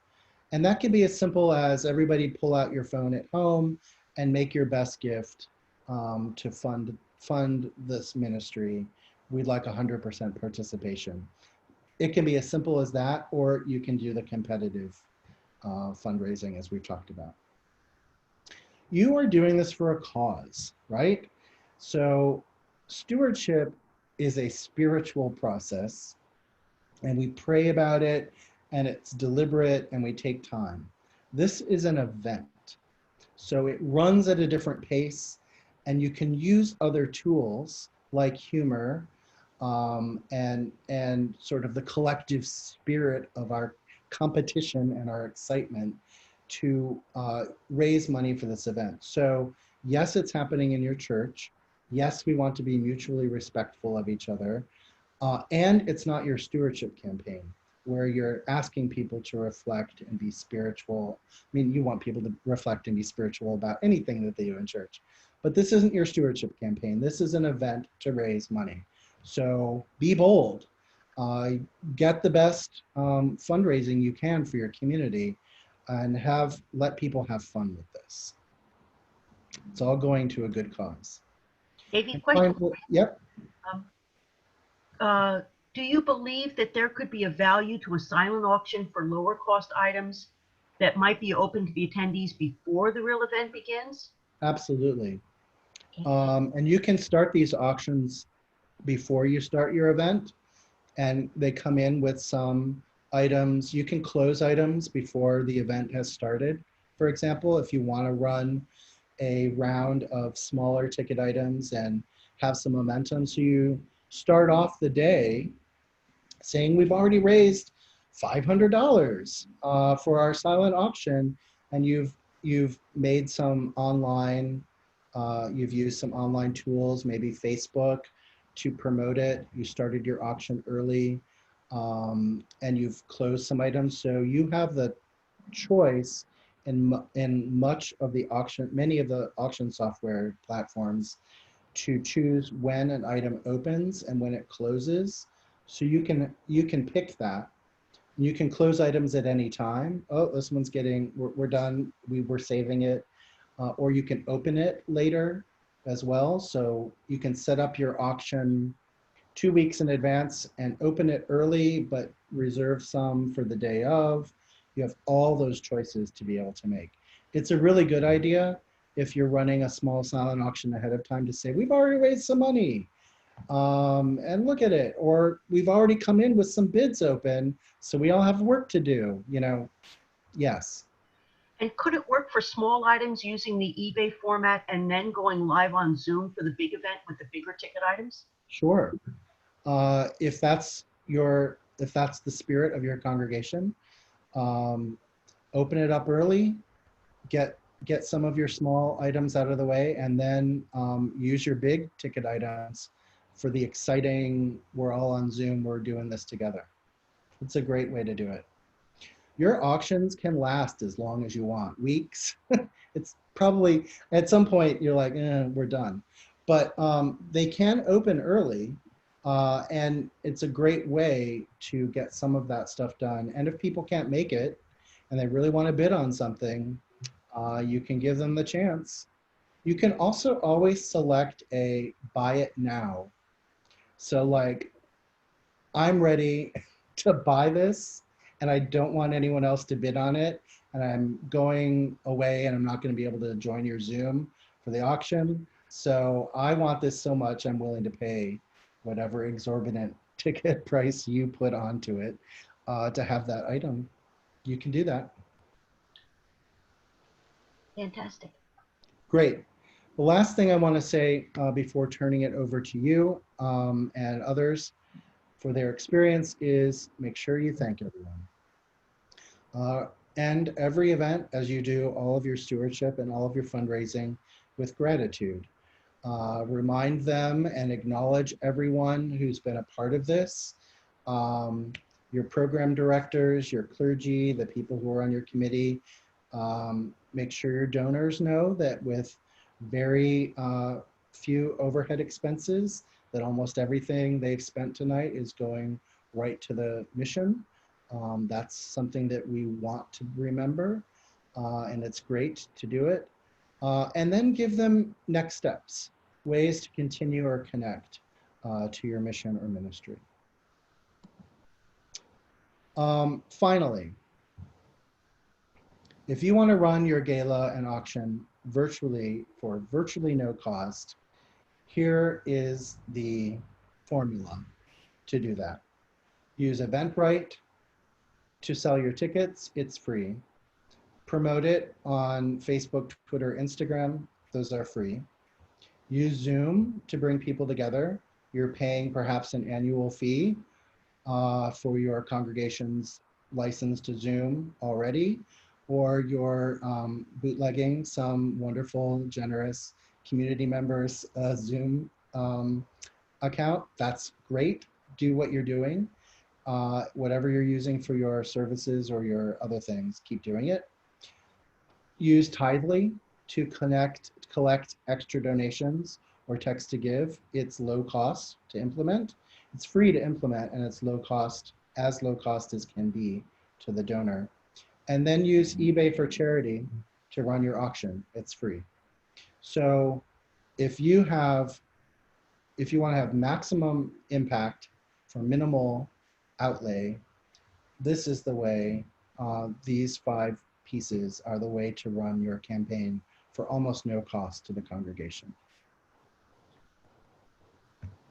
And that can be as simple as everybody pull out your phone at home and make your best gift to fund this ministry. We'd like 100% participation. It can be as simple as that, or you can do the competitive fundraising as we've talked about. You are doing this for a cause, right? So stewardship is a spiritual process, and we pray about it, and it's deliberate, and we take time. This is an event. So it runs at a different pace, and you can use other tools like humor and sort of the collective spirit of our competition and our excitement to raise money for this event. So yes, it's happening in your church. Yes, we want to be mutually respectful of each other. And it's not your stewardship campaign where you're asking people to reflect and be spiritual. I mean, you want people to reflect and be spiritual about anything that they do in church. But this isn't your stewardship campaign. This is an event to raise money. So be bold. Get the best fundraising you can for your community and let people have fun with this. It's all going to a good cause. Davey, question. Yep. Do you believe that there could be a value to a silent auction for lower cost items that might be open to the attendees before the real event begins? Absolutely. And you can start these auctions before you start your event, and they come in with some items. You can close items before the event has started. For example, if you want to run a round of smaller ticket items and have some momentum. So you start off the day saying we've already raised $500 for our silent auction, and you've made some online, you've used some online tools, maybe Facebook, to promote it. You started your auction early, and you've closed some items. So you have the choice in much of the auction, many of the auction software platforms, to choose when an item opens and when it closes. So you can pick that. You can close items at any time. Oh, this one's we're done. We're saving it. Or you can open it later as well. So you can set up your auction 2 weeks in advance and open it early, but reserve some for the day of. You have all those choices to be able to make. It's a really good idea if you're running a small silent auction ahead of time to say, we've already raised some money. And look at it, or we've already come in with some bids open, so we all have work to do, yes. And could it work for small items using the eBay format and then going live on Zoom for the big event with the bigger ticket items? Sure. If that's the spirit of your congregation, open it up early, get some of your small items out of the way, and then use your big ticket items for the exciting, we're all on Zoom, we're doing this together. It's a great way to do it. Your auctions can last as long as you want, weeks. It's probably, at some point, you're like, we're done. But they can open early, and it's a great way to get some of that stuff done. And if people can't make it, and they really want to bid on something, you can give them the chance. You can also always select a buy it now. So like, I'm ready to buy this and I don't want anyone else to bid on it, and I'm going away and I'm not going to be able to join your Zoom for the auction. So I want this so much, I'm willing to pay whatever exorbitant ticket price you put onto it to have that item. You can do that. Fantastic. Great. The last thing I want to say before turning it over to you and others for their experience is make sure you thank everyone. End every event, as you do all of your stewardship and all of your fundraising, with gratitude. Remind them and acknowledge everyone who's been a part of this. Your program directors, your clergy, the people who are on your committee. Make sure your donors know that with very few overhead expenses, that almost everything they've spent tonight is going right to the mission. That's something that we want to remember, and it's great to do it. And then give them next steps, ways to continue or connect to your mission or ministry. Finally, if you want to run your gala and auction virtually for virtually no cost, here is the formula to do that. Use Eventbrite to sell your tickets, it's free. Promote it on Facebook, Twitter, Instagram, those are free. Use Zoom to bring people together. You're paying perhaps an annual fee for your congregation's license to Zoom already, or you're bootlegging some wonderful, generous community members' Zoom account. That's great. Do what you're doing. Whatever you're using for your services or your other things, keep doing it. Use Tithely to collect extra donations or text to give. It's low cost to implement. It's free to implement, and it's low cost as can be to the donor. And then use eBay for charity to run your auction. It's free. So if you want to have maximum impact for minimal outlay, this is the way. These 5 pieces are the way to run your campaign for almost no cost to the congregation.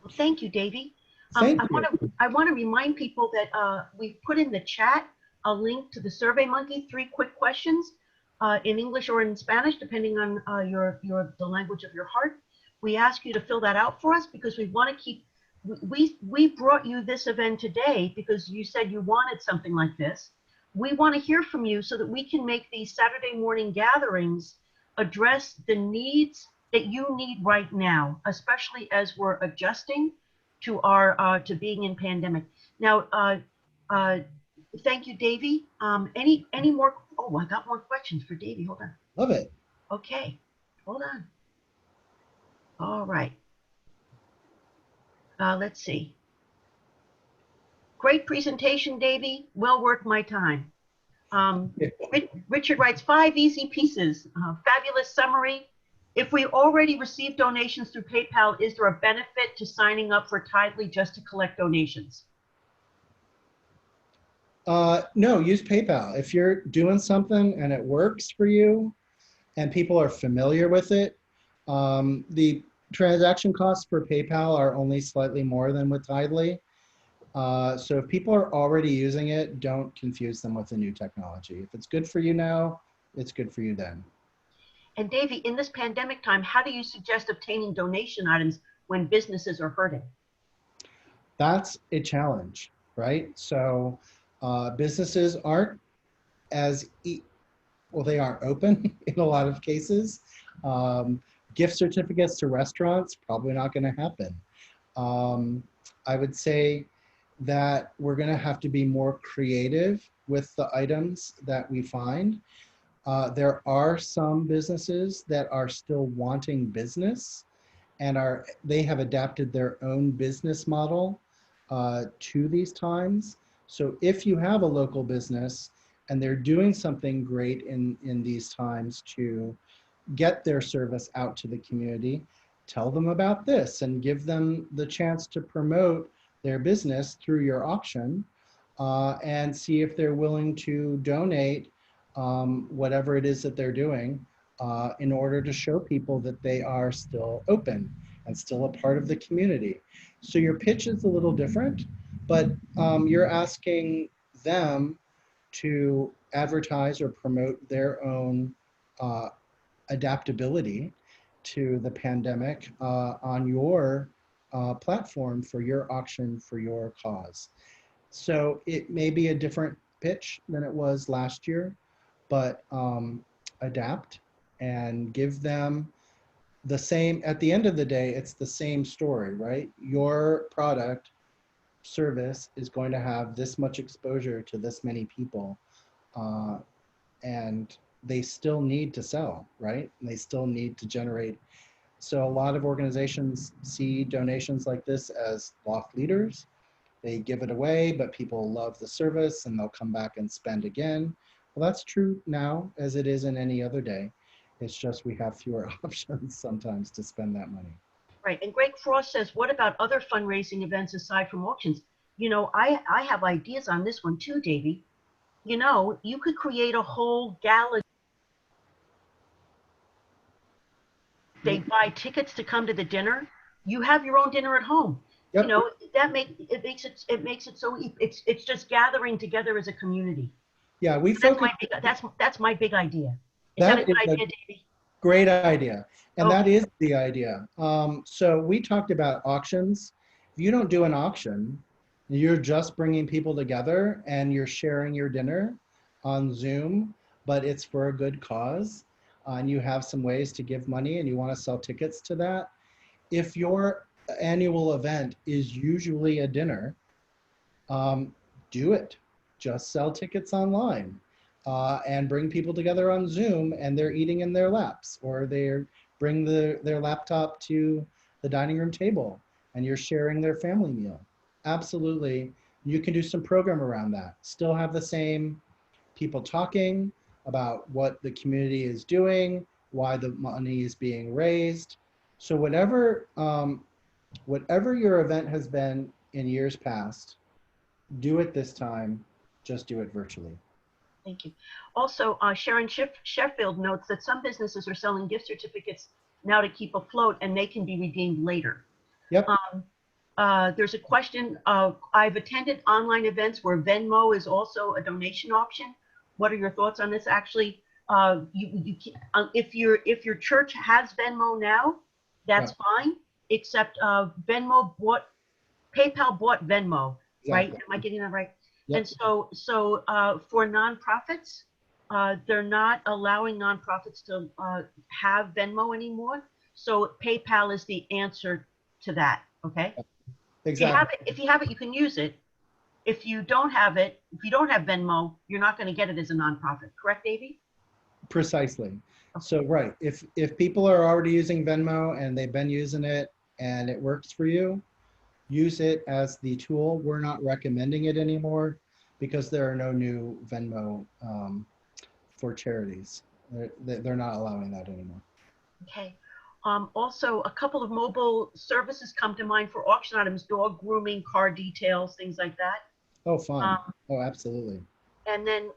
Well, thank you, Davey. Thank you. I want to remind people that we've put in the chat a link to the SurveyMonkey 3 quick questions in English or in Spanish, depending on the language of your heart. We ask you to fill that out for us because we want to keep. We brought you this event today because you said you wanted something like this. We want to hear from you so that we can make these Saturday morning gatherings address the needs that you need right now, especially as we're adjusting to our to being in pandemic. Now, thank you, Davey. Any more? Oh, I got more questions for Davey. Hold on. Love it. Okay, hold on. All right. Let's see. Great presentation, Davey. Well worth my time. Richard writes 5 easy pieces. Fabulous summary. If we already received donations through PayPal, is there a benefit to signing up for Tithely just to collect donations? No, use PayPal. If you're doing something and it works for you and people are familiar with it, the transaction costs for PayPal are only slightly more than with Tithely. So if people are already using it, don't confuse them with the new technology. If it's good for you now, it's good for you then. And Davey, in this pandemic time, how do you suggest obtaining donation items when businesses are hurting? That's a challenge, right? So businesses aren't well, they aren't open in a lot of cases. Gift certificates to restaurants, probably not going to happen. I would say that we're going to have to be more creative with the items that we find. There are some businesses that are still wanting business and they have adapted their own business model to these times. So if you have a local business and they're doing something great in these times to get their service out to the community, tell them about this and give them the chance to promote their business through your auction and see if they're willing to donate whatever it is that they're doing in order to show people that they are still open and still a part of the community. So your pitch is a little different, but you're asking them to advertise or promote their own adaptability to the pandemic on your platform for your auction, for your cause. So it may be a different pitch than it was last year, but adapt and give them the same, at the end of the day, it's the same story, right? Your product service is going to have this much exposure to this many people, uh, and they still need to sell, right? And they still need to generate. So a lot of organizations see donations like this as lost leaders. They give it away, but people love the service and they'll come back and spend again. Well, that's true now as it is in any other day. It's just we have fewer options sometimes to spend that money. Right. And Greg Frost says, what about other fundraising events aside from auctions? You know, I have ideas on this one too, Davey. You know, you could create a whole gala. They buy tickets to come to the dinner. You have your own dinner at home. You Yep. know, that makes it so it's just gathering together as a community. Yeah, we That's focus. my that's my big idea. Is that a That good is a idea, Davey? great idea. And that Okay. is the idea. So we talked about auctions. If you don't do an auction, you're just bringing people together and you're sharing your dinner on Zoom, but it's for a good cause. And you have some ways to give money and you want to sell tickets to that. If your annual event is usually a dinner, um, do it. Just sell tickets online and bring people together on Zoom and they're eating in their laps or they bring their laptop to the dining room table and you're sharing their family meal. Absolutely. You can do some program around that. Still have the same people talking about what the community is doing, why the money is being raised. So whatever your event has been in years past, do it this time, just do it virtually. Thank you. Also, Sharon Sheffield notes that some businesses are selling gift certificates now to keep afloat and they can be redeemed later. Yep. There's a question of, I've attended online events where Venmo is also a donation option. What are your thoughts on this? Actually, if your church has Venmo now, that's Yeah, fine, except PayPal bought Venmo, right? exactly. Am I getting that right? And Yep. so for nonprofits, they're not allowing nonprofits to have Venmo anymore. So PayPal is the answer to that. Okay. Exactly. If you have it, you can use it. If you don't have it, if you don't have Venmo, you're not going to get it as a nonprofit. Correct, Davey? Precisely. Okay. So right, if people are already using Venmo and they've been using it and it works for you, use it as the tool. We're not recommending it anymore because there are no new Venmo for charities. They're not allowing that anymore. Okay. Also, a couple of mobile services come to mind for auction items: dog grooming, car details, things like that. Oh, fun. Um, Oh, absolutely. and then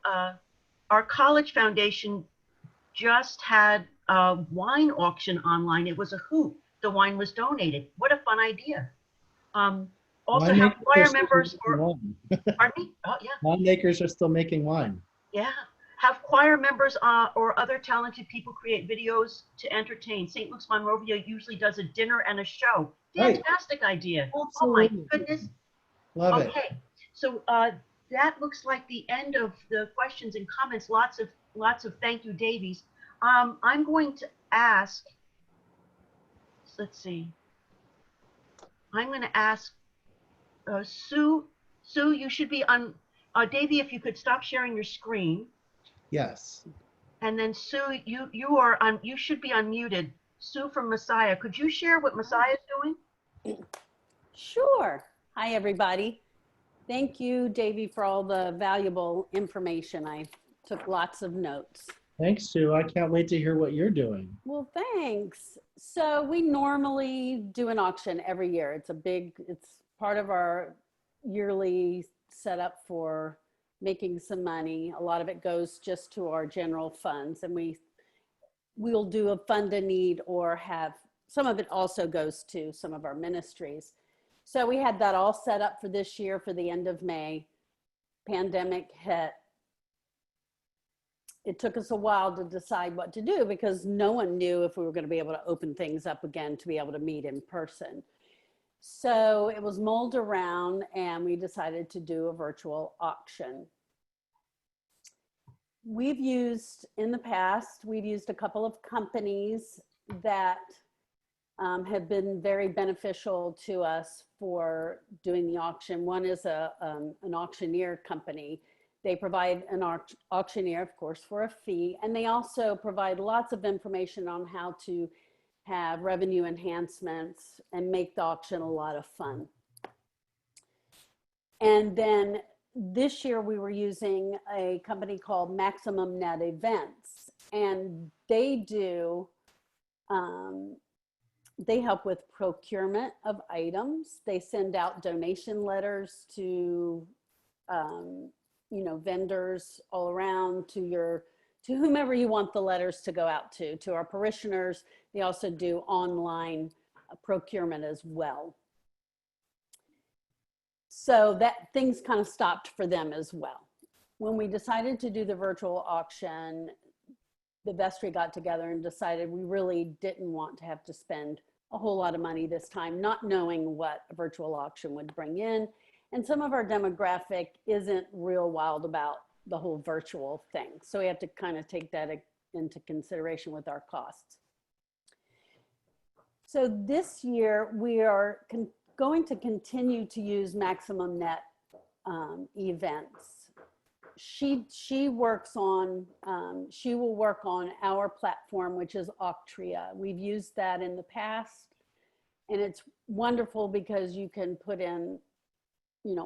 our college foundation just had a wine auction online. It was a hoot. The wine was donated. What a fun idea. Um, Also have Winemakers are choir still members, making or wine. pardon me? Oh yeah, Winemakers are still making wine. yeah. Have choir members or other talented people create videos to entertain. St. Luke's Monrovia usually does a dinner and a show. Right. Fantastic idea. Oh my Absolutely. goodness. Love it. Okay, so that looks like the end of the questions and comments. Lots of thank you, Davies. I'm going to ask. Let's see. I'm going to ask Sue. Sue, you should be on. Davy, if you could stop sharing your screen, Yes. and then Sue, you are on. You should be unmuted. Sue from Messiah. Could you share what Messiah is doing? Sure. Hi, everybody. Thank you, Davey, for all the valuable information. I took lots of notes. Thanks, Sue. I can't wait to hear what you're doing. Well, thanks. So we normally do an auction every year. It's part of our yearly setup for making some money. A lot of it goes just to our general funds, and we'll do a fund a need or have some of it also goes to some of our ministries. So we had that all set up for this year for the end of May. Pandemic hit. It took us a while to decide what to do because no one knew if we were going to be able to open things up again to be able to meet in person. So it was mulled around and we decided to do a virtual auction. In the past, we've used a couple of companies that have been very beneficial to us for doing the auction. One is an auctioneer company. They provide an auctioneer, of course, for a fee, and they also provide lots of information on how to have revenue enhancements and make the auction a lot of fun. And then this year we were using a company called Maximum Net Events, and they help with procurement of items. They send out donation letters to, vendors all around, to whomever you want the letters to go out to our parishioners. They also do online procurement as well. So that things kind of stopped for them as well. When we decided to do the virtual auction, the vestry got together and decided we really didn't want to have to spend a whole lot of money this time, not knowing what a virtual auction would bring in. And some of our demographic isn't real wild about the whole virtual thing. So we have to kind of take that into consideration with our costs. So this year we are going to continue to use Maximum Net Events. She works on, she will work on our platform, which is Octria. We've used that in the past, and it's wonderful because you can put in,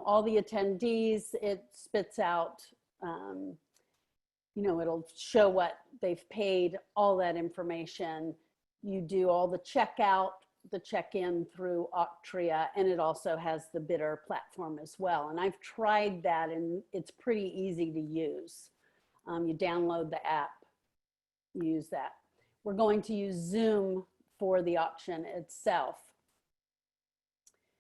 all the attendees. It spits out, it'll show what they've paid, all that information. You do all the checkout, the check-in through Octria, and it also has the bidder platform as well. And I've tried that, and it's pretty easy to use. You download the app, use that. We're going to use Zoom for the auction itself.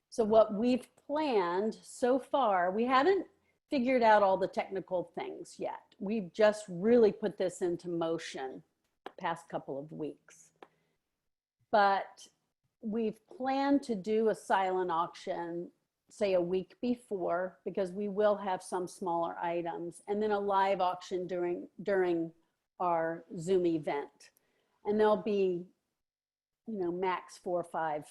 So what we've planned so far, we haven't figured out all the technical things yet. We've just really put this into motion the past couple of weeks. But we've planned to do a silent auction, say a week before, because we will have some smaller items, and then a live auction during our Zoom event. And there'll be, max 4 or 5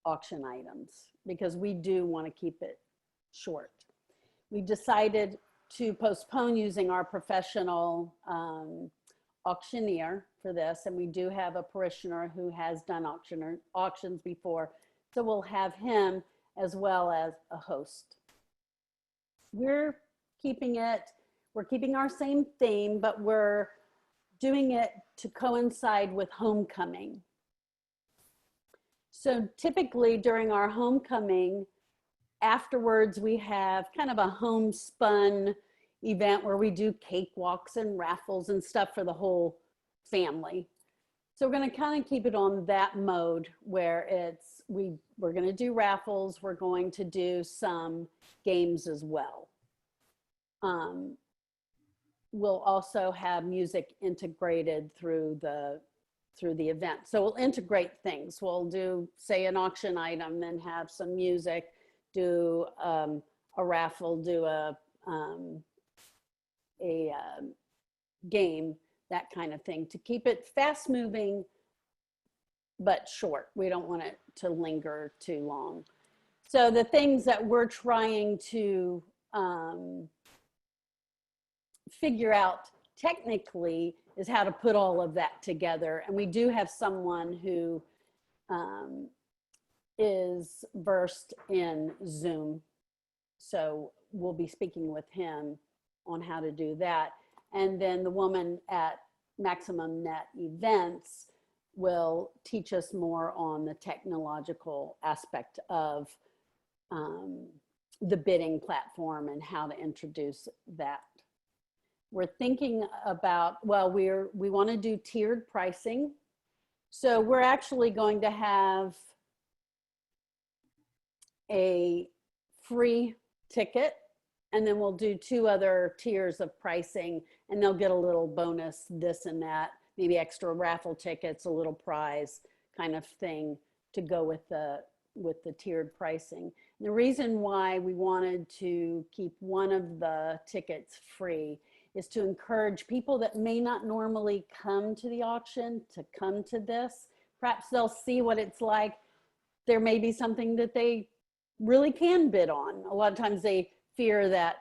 auction items, because we do want to keep it short. We decided to postpone using our professional auctioneer for this, and we do have a parishioner who has done auctions before, so we'll have him as well as a host. We're keeping our same theme, but we're doing it to coincide with homecoming. So typically during our homecoming, afterwards we have kind of a homespun event where we do cakewalks and raffles and stuff for the whole family. So we're going to kind of keep it on that mode where we're going to do raffles. We're going to do some games as well. We'll also have music integrated through the event. So we'll integrate things. We'll do, say, an auction item, then have some music, do a raffle, do a game, that kind of thing, to keep it fast moving but short. We don't want it to linger too long. So the things that we're trying to figure out technically is how to put all of that together. And we do have someone who is versed in Zoom. So we'll be speaking with him on how to do that. And then the woman at Maximum Net Events will teach us more on the technological aspect of the bidding platform and how to introduce that. We're thinking about, well, we want to do tiered pricing. So we're actually going to have a free ticket, and then we'll do 2 other tiers of pricing, and they'll get a little bonus, this and that, maybe extra raffle tickets, a little prize kind of thing to go with the tiered pricing. And the reason why we wanted to keep one of the tickets free is to encourage people that may not normally come to the auction to come to this, perhaps they'll see what it's like. There may be something that they really can bid on. A lot of times they fear that,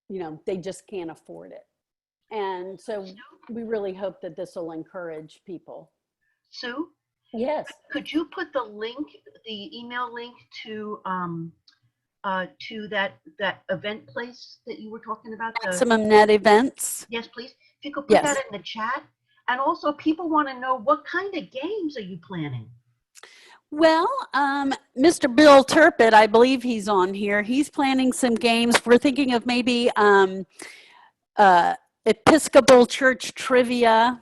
you know, they just can't afford it. And so we really hope that this will encourage people. Sue, Yes. could you put the link, the email link to that event place that you were talking about? Maximum Net Events. Yes, please. If you could put Yes. that in the chat. And also, people want to know, what kind of games are you planning? Well, Mr. Bill Turpin, I believe he's on here. He's planning some games. We're thinking of maybe Episcopal Church trivia.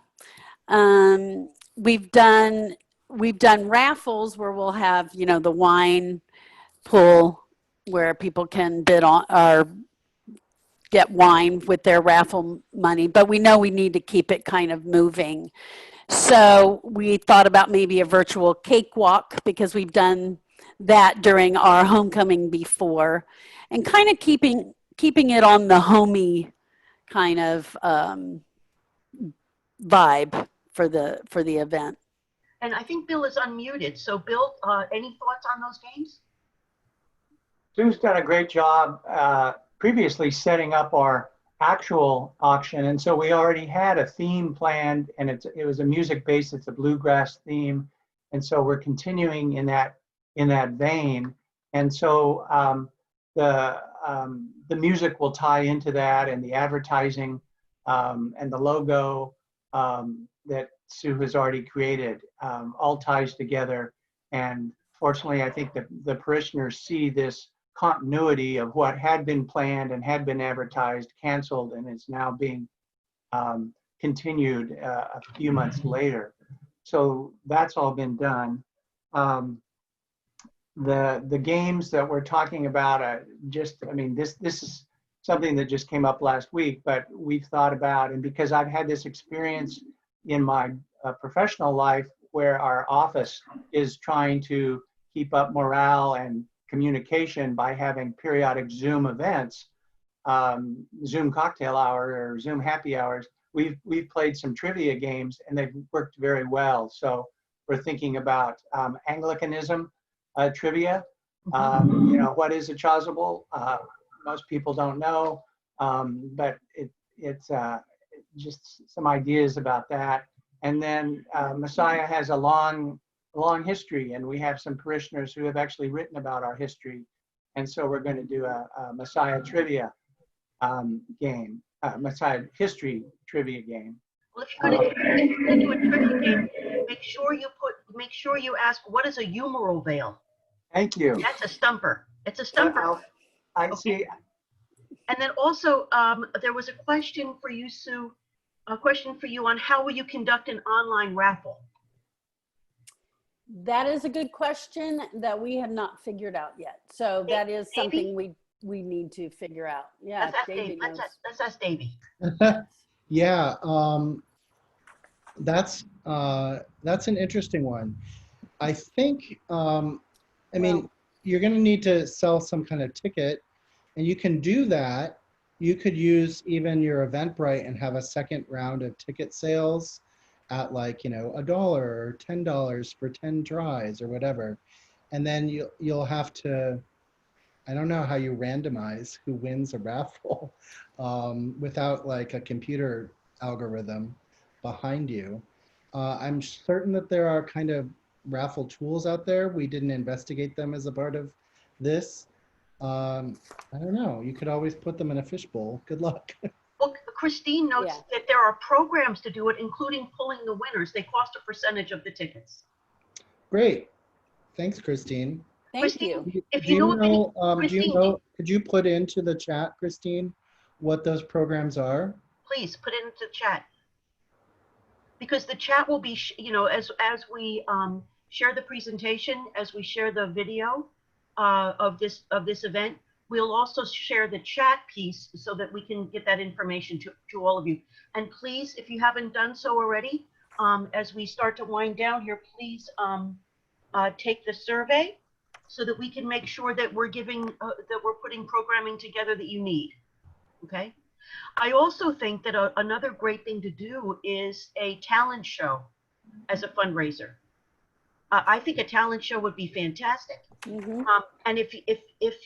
We've done raffles where we'll have, you know, the wine pool where people can bid on or get wine with their raffle money, but we know we need to keep it kind of moving. So we thought about maybe a virtual cakewalk, because we've done that during our homecoming before, and kind of keeping it on the homey kind of vibe for the event. And I think Bill is unmuted. So Bill, any thoughts on those games? Sue's done a great job previously setting up our actual auction, and so we already had a theme planned, and it was a music based. It's a bluegrass theme, and so we're continuing in that vein. And so the music will tie into that, and the advertising and the logo that Sue has already created all ties together. And fortunately, I think that the parishioners see this continuity of what had been planned and had been advertised, canceled, and is now being continued a few months later. So that's all been done. The games that we're talking about, this is something that just came up last week, but we've thought about, and because I've had this experience in my professional life where our office is trying to keep up morale and communication by having periodic Zoom events, Zoom cocktail hour or Zoom happy hours. We've played some trivia games and they've worked very well. So we're thinking about Anglicanism trivia. You know, what is a chasuble? Most people don't know, but it's just some ideas about that. And then Messiah has a long history, and we have some parishioners who have actually written about our history. And so we're going to do a Messiah trivia game, Messiah history trivia game. Well, if you're going to do a trivia game, make sure you ask, what is a humeral veil? Thank you. That's a stumper. It's a stumper. I see. And then also, there was a question for you, Sue, a question for you on how will you conduct an online raffle? That is a good question that we have not figured out yet. So that is something we need to figure out. Yeah, let's ask Davey. Yeah, that's an interesting one. I think, I mean, you're going to need to sell some kind of ticket, and you can do that. You could use even your Eventbrite and have a second round of ticket sales at, like, you know, $1 or $10 for 10 tries or whatever. And then you'll have to, I don't know how you randomize who wins a raffle without like a computer algorithm behind you. I'm certain that there are kind of raffle tools out there. We didn't investigate them as a part of this. I don't know. You could always put them in a fishbowl. Good luck. Well, Christine notes that there are programs to do it, including pulling the winners. They cost a percentage of the tickets. Great. Thanks, Christine. Thank you. If you know, Christine, could you put into the chat, Christine, what those programs are? Please put it into the chat. Because the chat will be, you know, as we share the presentation, as we share the video of this event, we'll also share the chat piece so that we can get that information to all of you. And please, if you haven't done so already, as we start to wind down here, please take the survey so that we can make sure that we're putting programming together that you need. Okay. I also think that another great thing to do is a talent show as a fundraiser. I think a talent show would be fantastic. Mhm. And if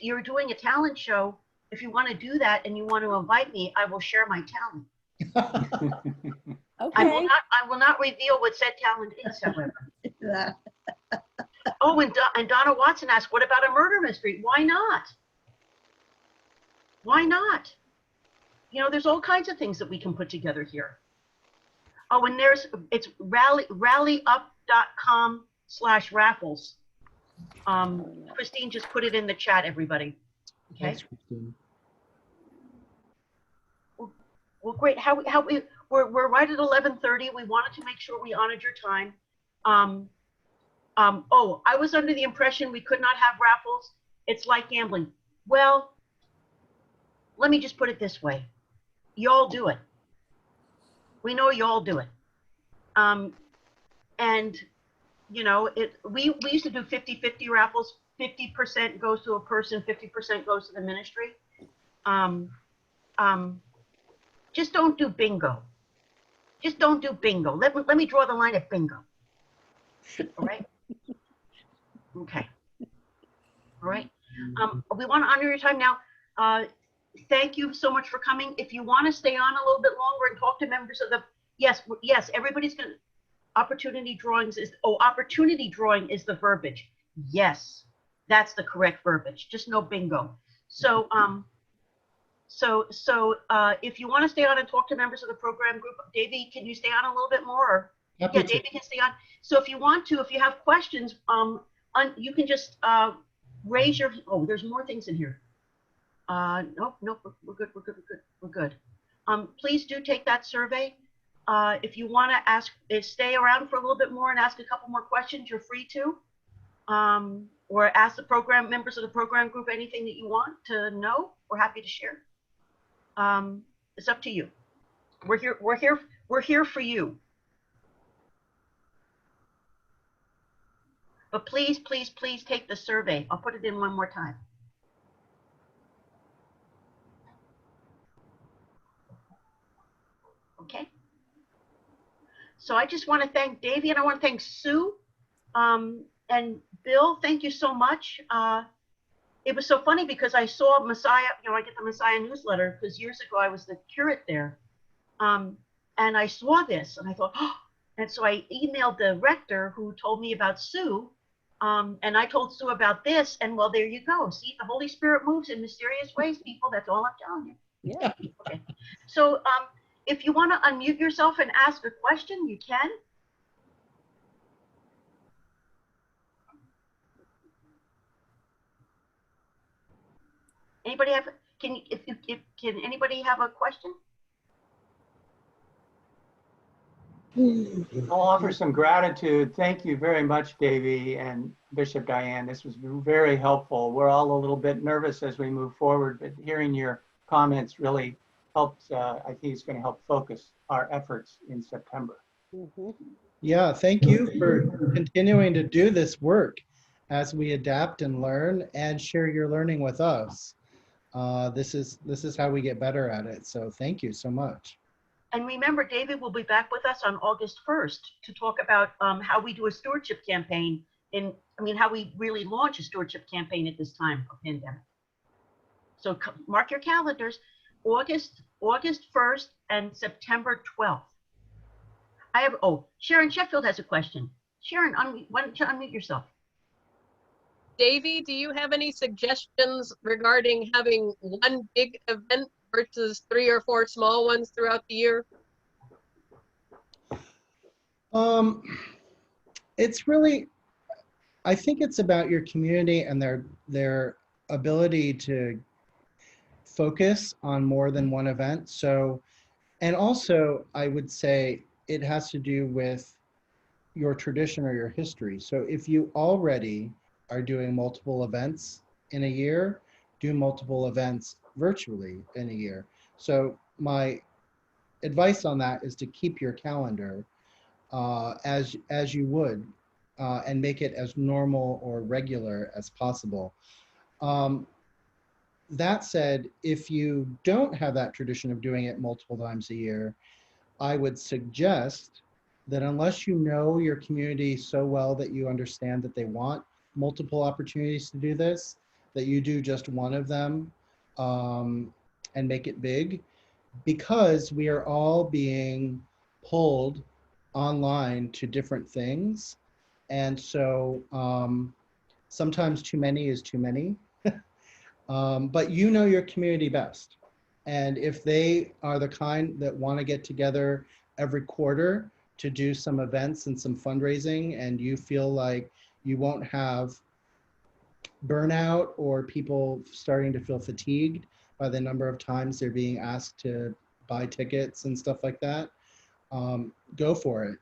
you're doing a talent show, if you want to do that and you want to invite me, I will share my talent. Okay. I will not reveal what said talent is, however. That- Oh, and Donna Watson asked, what about a murder mystery? Why not? Why not? You know, there's all kinds of things that we can put together here. Oh, and it's rallyup.com/raffles. Christine just put it in the chat, everybody. Okay. Thanks, Christine. Well, great. We're right at 11:30. We wanted to make sure we honored your time. Oh, I was under the impression we could not have raffles. It's like gambling. Well, let me just put it this way. Y'all do it. We know y'all do it. And you know, we used to do 50-50 raffles. 50% goes to a person, 50% goes to the ministry. Just don't do bingo. Just don't do bingo. Let me draw the line at bingo. All right? Okay. All right. We want to honor your time now. Thank you so much for coming. If you want to stay on a little bit longer and talk to members of the, yes, everybody's going to, opportunity drawing is the verbiage. Yes, that's the correct verbiage. Just no bingo. So, if you want to stay on and talk to members of the program group, Davey, can you stay on a little bit more? Or, yeah, Davey can stay on. So if you want to, if you have questions, you can just raise your, oh, there's more things in here. Nope, we're good. Please do take that survey. If you want to ask, stay around for a little bit more and ask a couple more questions, you're free to. Or ask the program members of the program group anything that you want to know. We're happy to share. It's up to you. We're here for you. But please take the survey. I'll put it in one more time. Okay. So I just want to thank Davey, and I want to thank Sue and Bill. Thank you so much. It was so funny because I saw Messiah, you know, I get the Messiah newsletter because years ago I was the curate there. And I saw this and I thought, oh, and so I emailed the rector who told me about Sue. And I told Sue about this, and well, there you go. See, the Holy Spirit moves in mysterious ways, people. That's all I'm telling you. Yeah. Okay. So if you want to unmute yourself and ask a question, you can. Anybody have, can anybody have a question? I'll offer some gratitude. Thank you very much, Davey and Bishop Diane. This was very helpful. We're all a little bit nervous as we move forward, but hearing your comments really helped. I think it's going to help focus our efforts in September. Mhm. Yeah, thank you for continuing to do this work as we adapt and learn and share your learning with us. This is how we get better at it. So thank you so much. And remember, David will be back with us on August 1st to talk about how we do a stewardship campaign how we really launch a stewardship campaign at this time of pandemic. So mark your calendars, August 1st and September 12th. Sharon Sheffield has a question. Sharon, why don't you unmute yourself? Davey, do you have any suggestions regarding having one big event versus 3 or 4 small ones throughout the year? It's really, I think it's about your community and their ability to focus on more than one event. So, and also I would say it has to do with your tradition or your history. So if you already are doing multiple events in a year, do multiple events virtually in a year. So my advice on that is to keep your calendar as you would and make it as normal or regular as possible. That said, if you don't have that tradition of doing it multiple times a year, I would suggest that unless you know your community so well that you understand that they want multiple opportunities to do this, that you do just one of them and make it big, because we are all being pulled online to different things. And so sometimes too many is too many. But you know your community best. And if they are the kind that want to get together every quarter to do some events and some fundraising, and you feel like you won't have burnout or people starting to feel fatigued by the number of times they're being asked to buy tickets and stuff like that, go for it.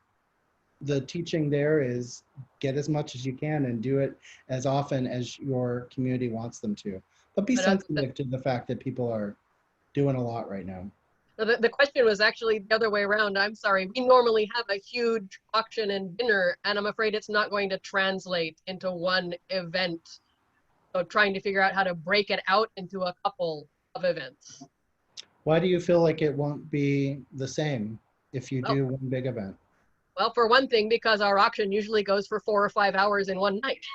The teaching there is get as much as you can and do it as often as your community wants them to. But be sensitive to the fact that people are doing a lot right now. The question was actually the other way around. I'm sorry. We normally have a huge auction and dinner, and I'm afraid it's not going to translate into one event. So trying to figure out how to break it out into a couple of events. Why do you feel like it won't be the same if you do one big event? Well, for one thing, because our auction usually goes for 4 or 5 hours in one night.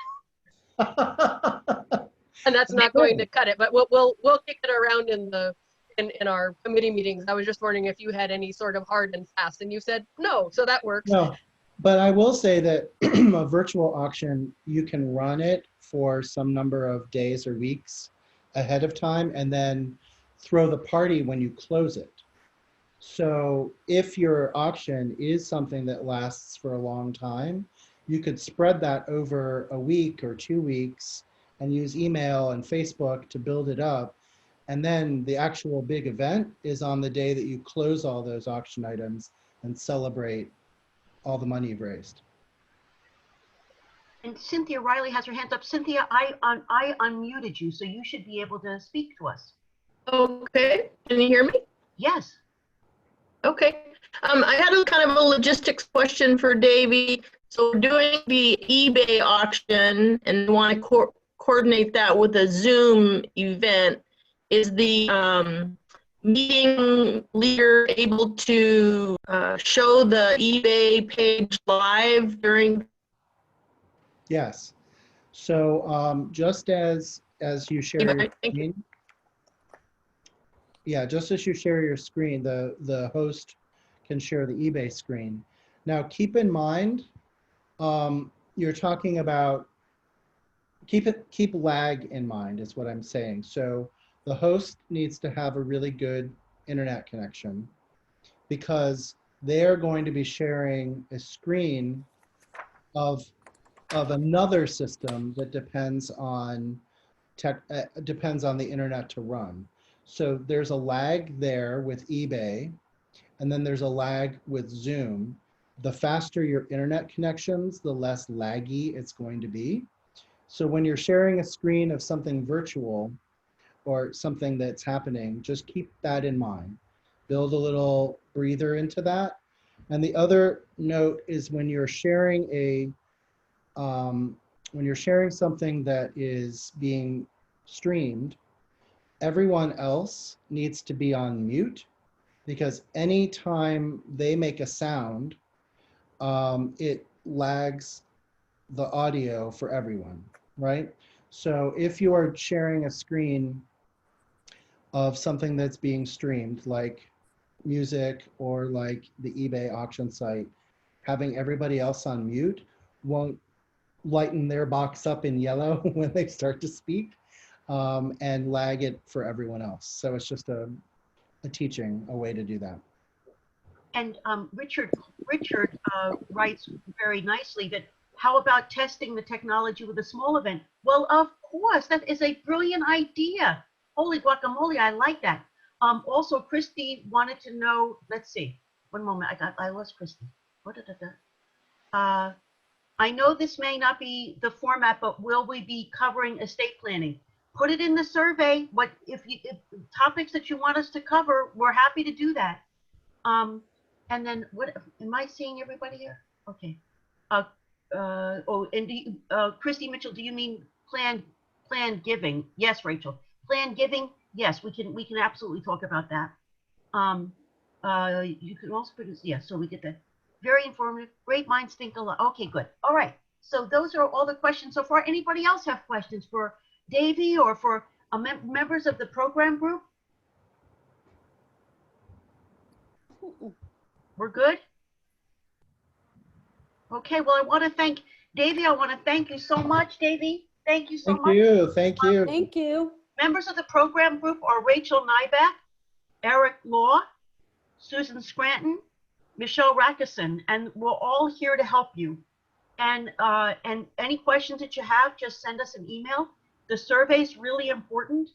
And that's not going to cut it, but we'll kick it around in our committee meetings. I was just wondering if you had any sort of hard and fast, and you said no, so that works. No, but I will say that a virtual auction, you can run it for some number of days or weeks ahead of time and then throw the party when you close it. So if your auction is something that lasts for a long time, you could spread that over a week or 2 weeks and use email and Facebook to build it up. And then the actual big event is on the day that you close all those auction items and celebrate all the money you've raised. And Cynthia Riley has her hand up. Cynthia, I unmuted you, so you should be able to speak to us. Okay, can you hear me? Yes. Okay, I had a kind of a logistics question for Davey. So doing the eBay auction and want to coordinate that with a Zoom event, is the meeting leader able to show the eBay page live during? Yes. So just as you share your screen, yeah, just as you share your screen, the host can share the eBay screen. Now, keep in mind, you're talking about, keep lag in mind is what I'm saying. So the host needs to have a really good internet connection because they're going to be sharing a screen of another system that depends on the internet to run. So there's a lag there with eBay, and then there's a lag with Zoom. The faster your internet connections, the less laggy it's going to be. So when you're sharing a screen of something virtual or something that's happening, just keep that in mind. Build a little breather into that. And the other note is when you're sharing something that is being streamed, everyone else needs to be on mute, because anytime they make a sound, it lags the audio for everyone, right? So if you are sharing a screen of something that's being streamed, like music or like the eBay auction site, having everybody else on mute won't lighten their box up in yellow when they start to speak, and lag it for everyone else. So it's just a teaching, a way to do that. And Richard writes very nicely that, how about testing the technology with a small event? Well, of course, that is a brilliant idea. Holy guacamole, I like that. Also, Christy wanted to know, let's see, one moment, I lost Christy. I know this may not be the format, but will we be covering estate planning? Put it in the survey. What if topics that you want us to cover, we're happy to do that. And then what, am I seeing everybody here? Okay. Oh, and Christy Mitchell, do you mean planned giving? Yes, Rachel. Planned giving? Yes, we can absolutely talk about that. You can also put this, yeah, so we get that. Very informative. Great minds think alike. Okay, good. All right. So those are all the questions so far. Anybody else have questions for Davy or for members of the program group? We're good? Okay, well, I want to thank Davy. I want to thank you so much, Davy. Thank you so Thank much. you. Thank you. Thank you. Members of the program group are Rachel Nyback, Eric Law, Susan Scranton, Michelle Rackison, and we're all here to help you. And any questions that you have, just send us an email. The survey is really important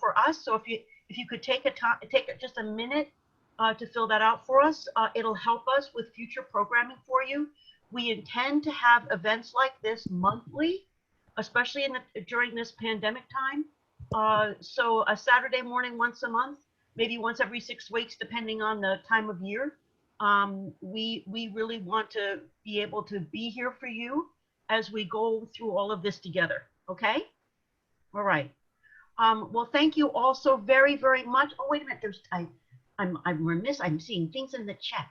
for us. So if you could take just a minute to fill that out for us, it'll help us with future programming for you. We intend to have events like this monthly, especially during this pandemic time. So a Saturday morning once a month, maybe once every 6 weeks, depending on the time of year. We really want to be able to be here for you as we go through all of this together. Okay. All right. Well, thank you all so very, very much. Oh, wait a minute. I'm remiss. I'm seeing things in the chat.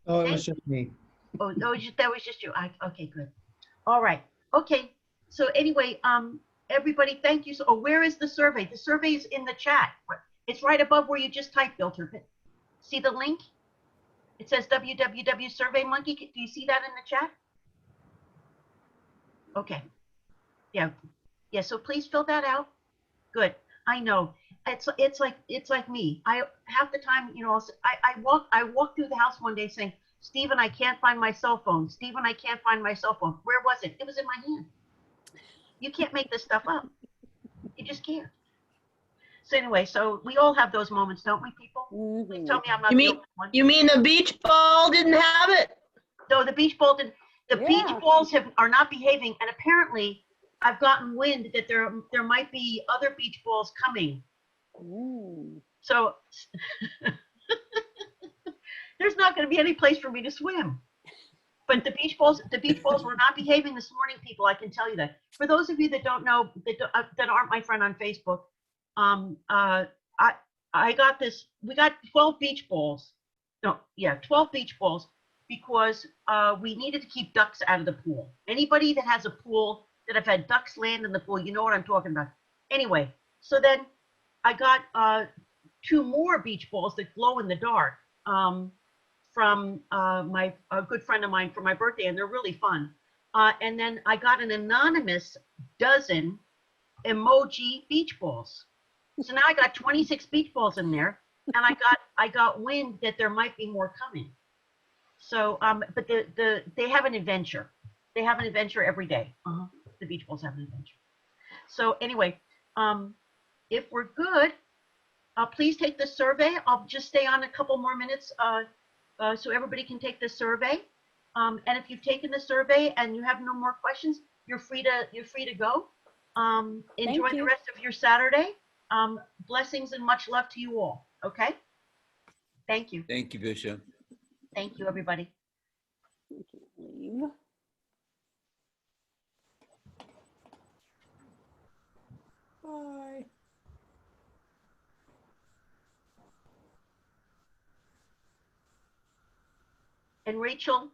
Oh, it was just me. Oh, that was just you. Okay, good. All right. Okay. So anyway, everybody, thank you. So, where is the survey? The survey is in the chat. It's right above where you just typed, Filter. See the link? It says www.surveymonkey. Do you see that in the chat? Okay. Yeah. Yeah. So please fill that out. Good. I know. It's like me. I half the time, you know, I walk through the house one day saying, Stephen, I can't find my cell phone. Stephen, I can't find my cell phone. Where was it? It was in my hand. You can't make this stuff up. You just can't. So anyway, so we all have those moments, don't we, people? Please tell me I'm not the only one. You mean the beach ball didn't have it? No, the beach ball didn't. The Yeah. beach balls are not behaving, and apparently I've gotten wind that there might be other beach balls coming. Ooh. So there's not going to be any place for me to swim. But the beach balls were not behaving this morning, people. I can tell you that. For those of you that don't know, that aren't my friend on Facebook, I got this. We got 12 beach balls. No, yeah, 12 beach balls because we needed to keep ducks out of the pool. Anybody that has a pool that have had ducks land in the pool, you know what I'm talking about. Anyway, so then I got 2 more beach balls that glow in the dark from a good friend of mine for my birthday, and they're really fun. And then I got an anonymous dozen emoji beach balls. So now I got 26 beach balls in there, and I got wind that there might be more coming. So, but they have an adventure. They have an adventure every day. The beach balls have an adventure. So anyway, if we're good, please take the survey. I'll just stay on a couple more minutes so everybody can take the survey. And if you've taken the survey and you have no more questions, you're free to go. Enjoy the rest of your Saturday. Blessings and much love to you all. Okay. Thank you. Thank you, Bishop. Thank you, everybody. Leave. Bye. And Rachel,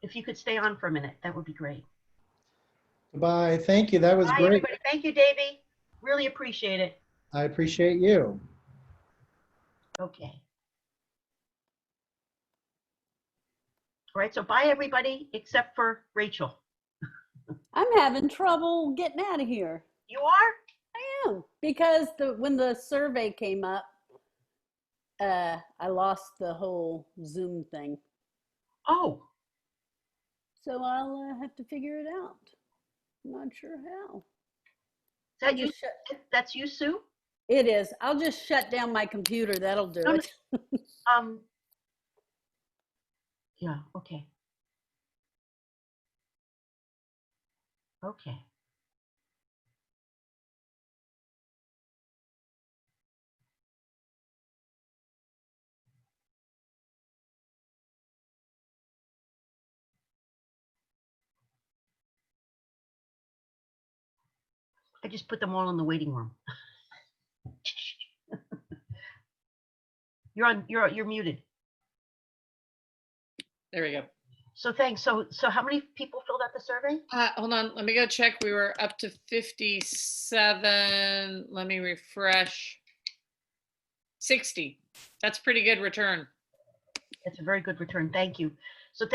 if you could stay on for a minute, that would be great. Goodbye. Thank you. That was Bye, great. everybody. Thank you, Davey. Really appreciate it. I appreciate you. Okay. All right, so bye, everybody, except for Rachel. I'm having trouble getting out of here. You are? I am, because when the survey came up, I lost the whole Zoom thing. Oh, So I'll have to figure it out. I'm not sure how. is that you? That's you, Sue? It is. I'll just shut down my computer. That'll do No, it. Yeah, okay. Okay. I just put them all in the waiting room. You're muted. There we go. So thanks. So how many people filled out the survey? Hold on, let me go check. We were up to 57. Let me refresh. 60. That's pretty good return. It's a very good return. Thank you. So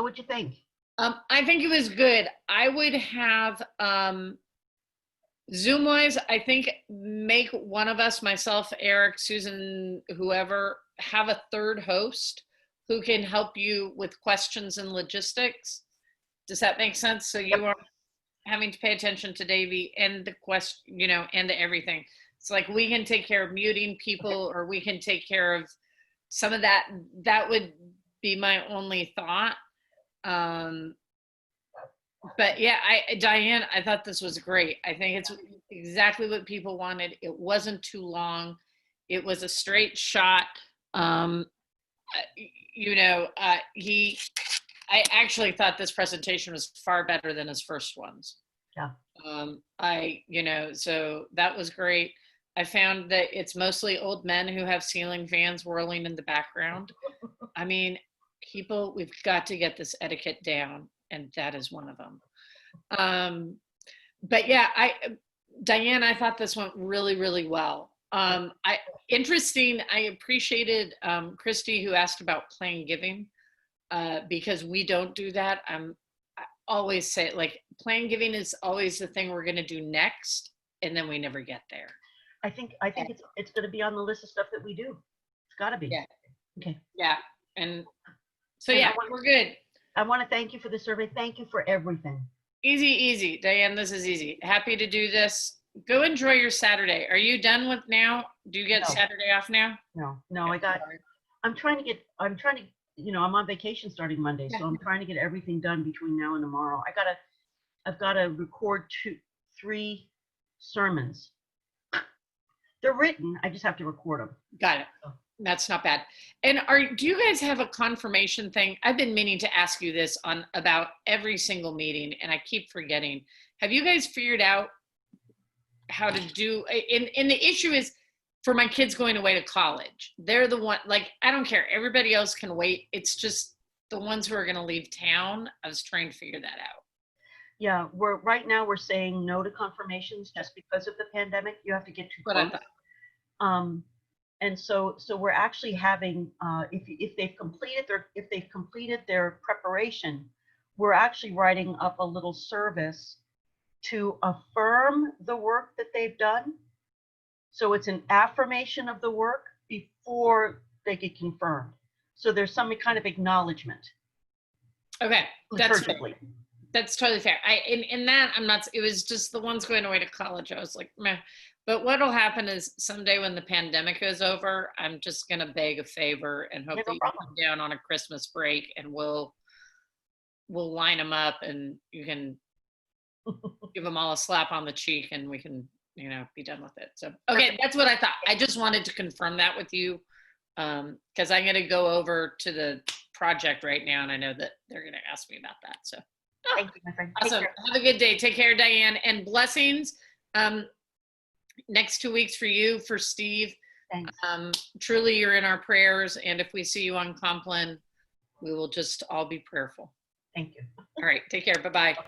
what'd you think? I think it was good. I would have Zoom wise, I think make one of us, myself, Eric, Susan, whoever, have a third host who can help you with questions and logistics. Does that make sense? So you are having to pay attention to Davey and the question, and to everything. It's like we can take care of muting people, or we can take care of some of that. That would be my only thought. But yeah, Diane, I thought this was great. I think it's exactly what people wanted. It wasn't too long. It was a straight shot. I actually thought this presentation was far better than his first ones. Yeah. So that was great. I found that it's mostly old men who have ceiling fans whirling in the background. I mean, people, we've got to get this etiquette down, and that is one of them. But yeah, Diane, I thought this went really, really well. Interesting. I appreciated Christy, who asked about plan giving, because we don't do that. I always say, like, plan giving is always the thing we're going to do next, and then we never get there. I think it's going to be on the list of stuff that we do. It's got to be. Yeah. Okay. Yeah. And so, yeah, we're good. I want to thank you for the survey. Thank you for everything. Easy. Diane, this is easy. Happy to do this. Go enjoy your Saturday. Are you done with now? Do you get Saturday off now? No, I'm on vacation starting Monday, so I'm trying to get everything done between now and tomorrow. I've got to record 3 sermons. They're written. I just have to record them. Got it. That's not bad. And do you guys have a confirmation thing? I've been meaning to ask you this on about every single meeting, and I keep forgetting. Have you guys figured out how to do, and the issue is for my kids going away to college, they're the one, like, I don't care. Everybody else can wait. It's just the ones who are going to leave town. I was trying to figure that out. Yeah, right now we're saying no to confirmations just because of the pandemic. You have to get too close. And so we're actually having, if they've completed their preparation, we're actually writing up a little service to affirm the work that they've done. So it's an affirmation of the work before they get confirmed. So there's some kind of acknowledgement. Okay, that's fair. Liturgically. That's totally fair. In that, I'm not, it was just the ones going away to college. I was like, meh. But what'll happen is someday when the pandemic is over, I'm just going to beg a favor and hope that you come down on a Christmas break, and we'll line them up, and you can give them all a slap on the cheek, and we can, be done with it. So, okay, that's what I thought. I just wanted to confirm that with you, because I'm going to go over to the project right now, and I know that they're going to ask me about that. So, thank you, my friend. Awesome. Have a good day. Take care, Diane, and blessings. Next 2 weeks for you, for Steve. Thanks. Truly, you're in our prayers, and if we see you on Compline, we will just all be prayerful. Thank you. All right, take care. Bye-bye.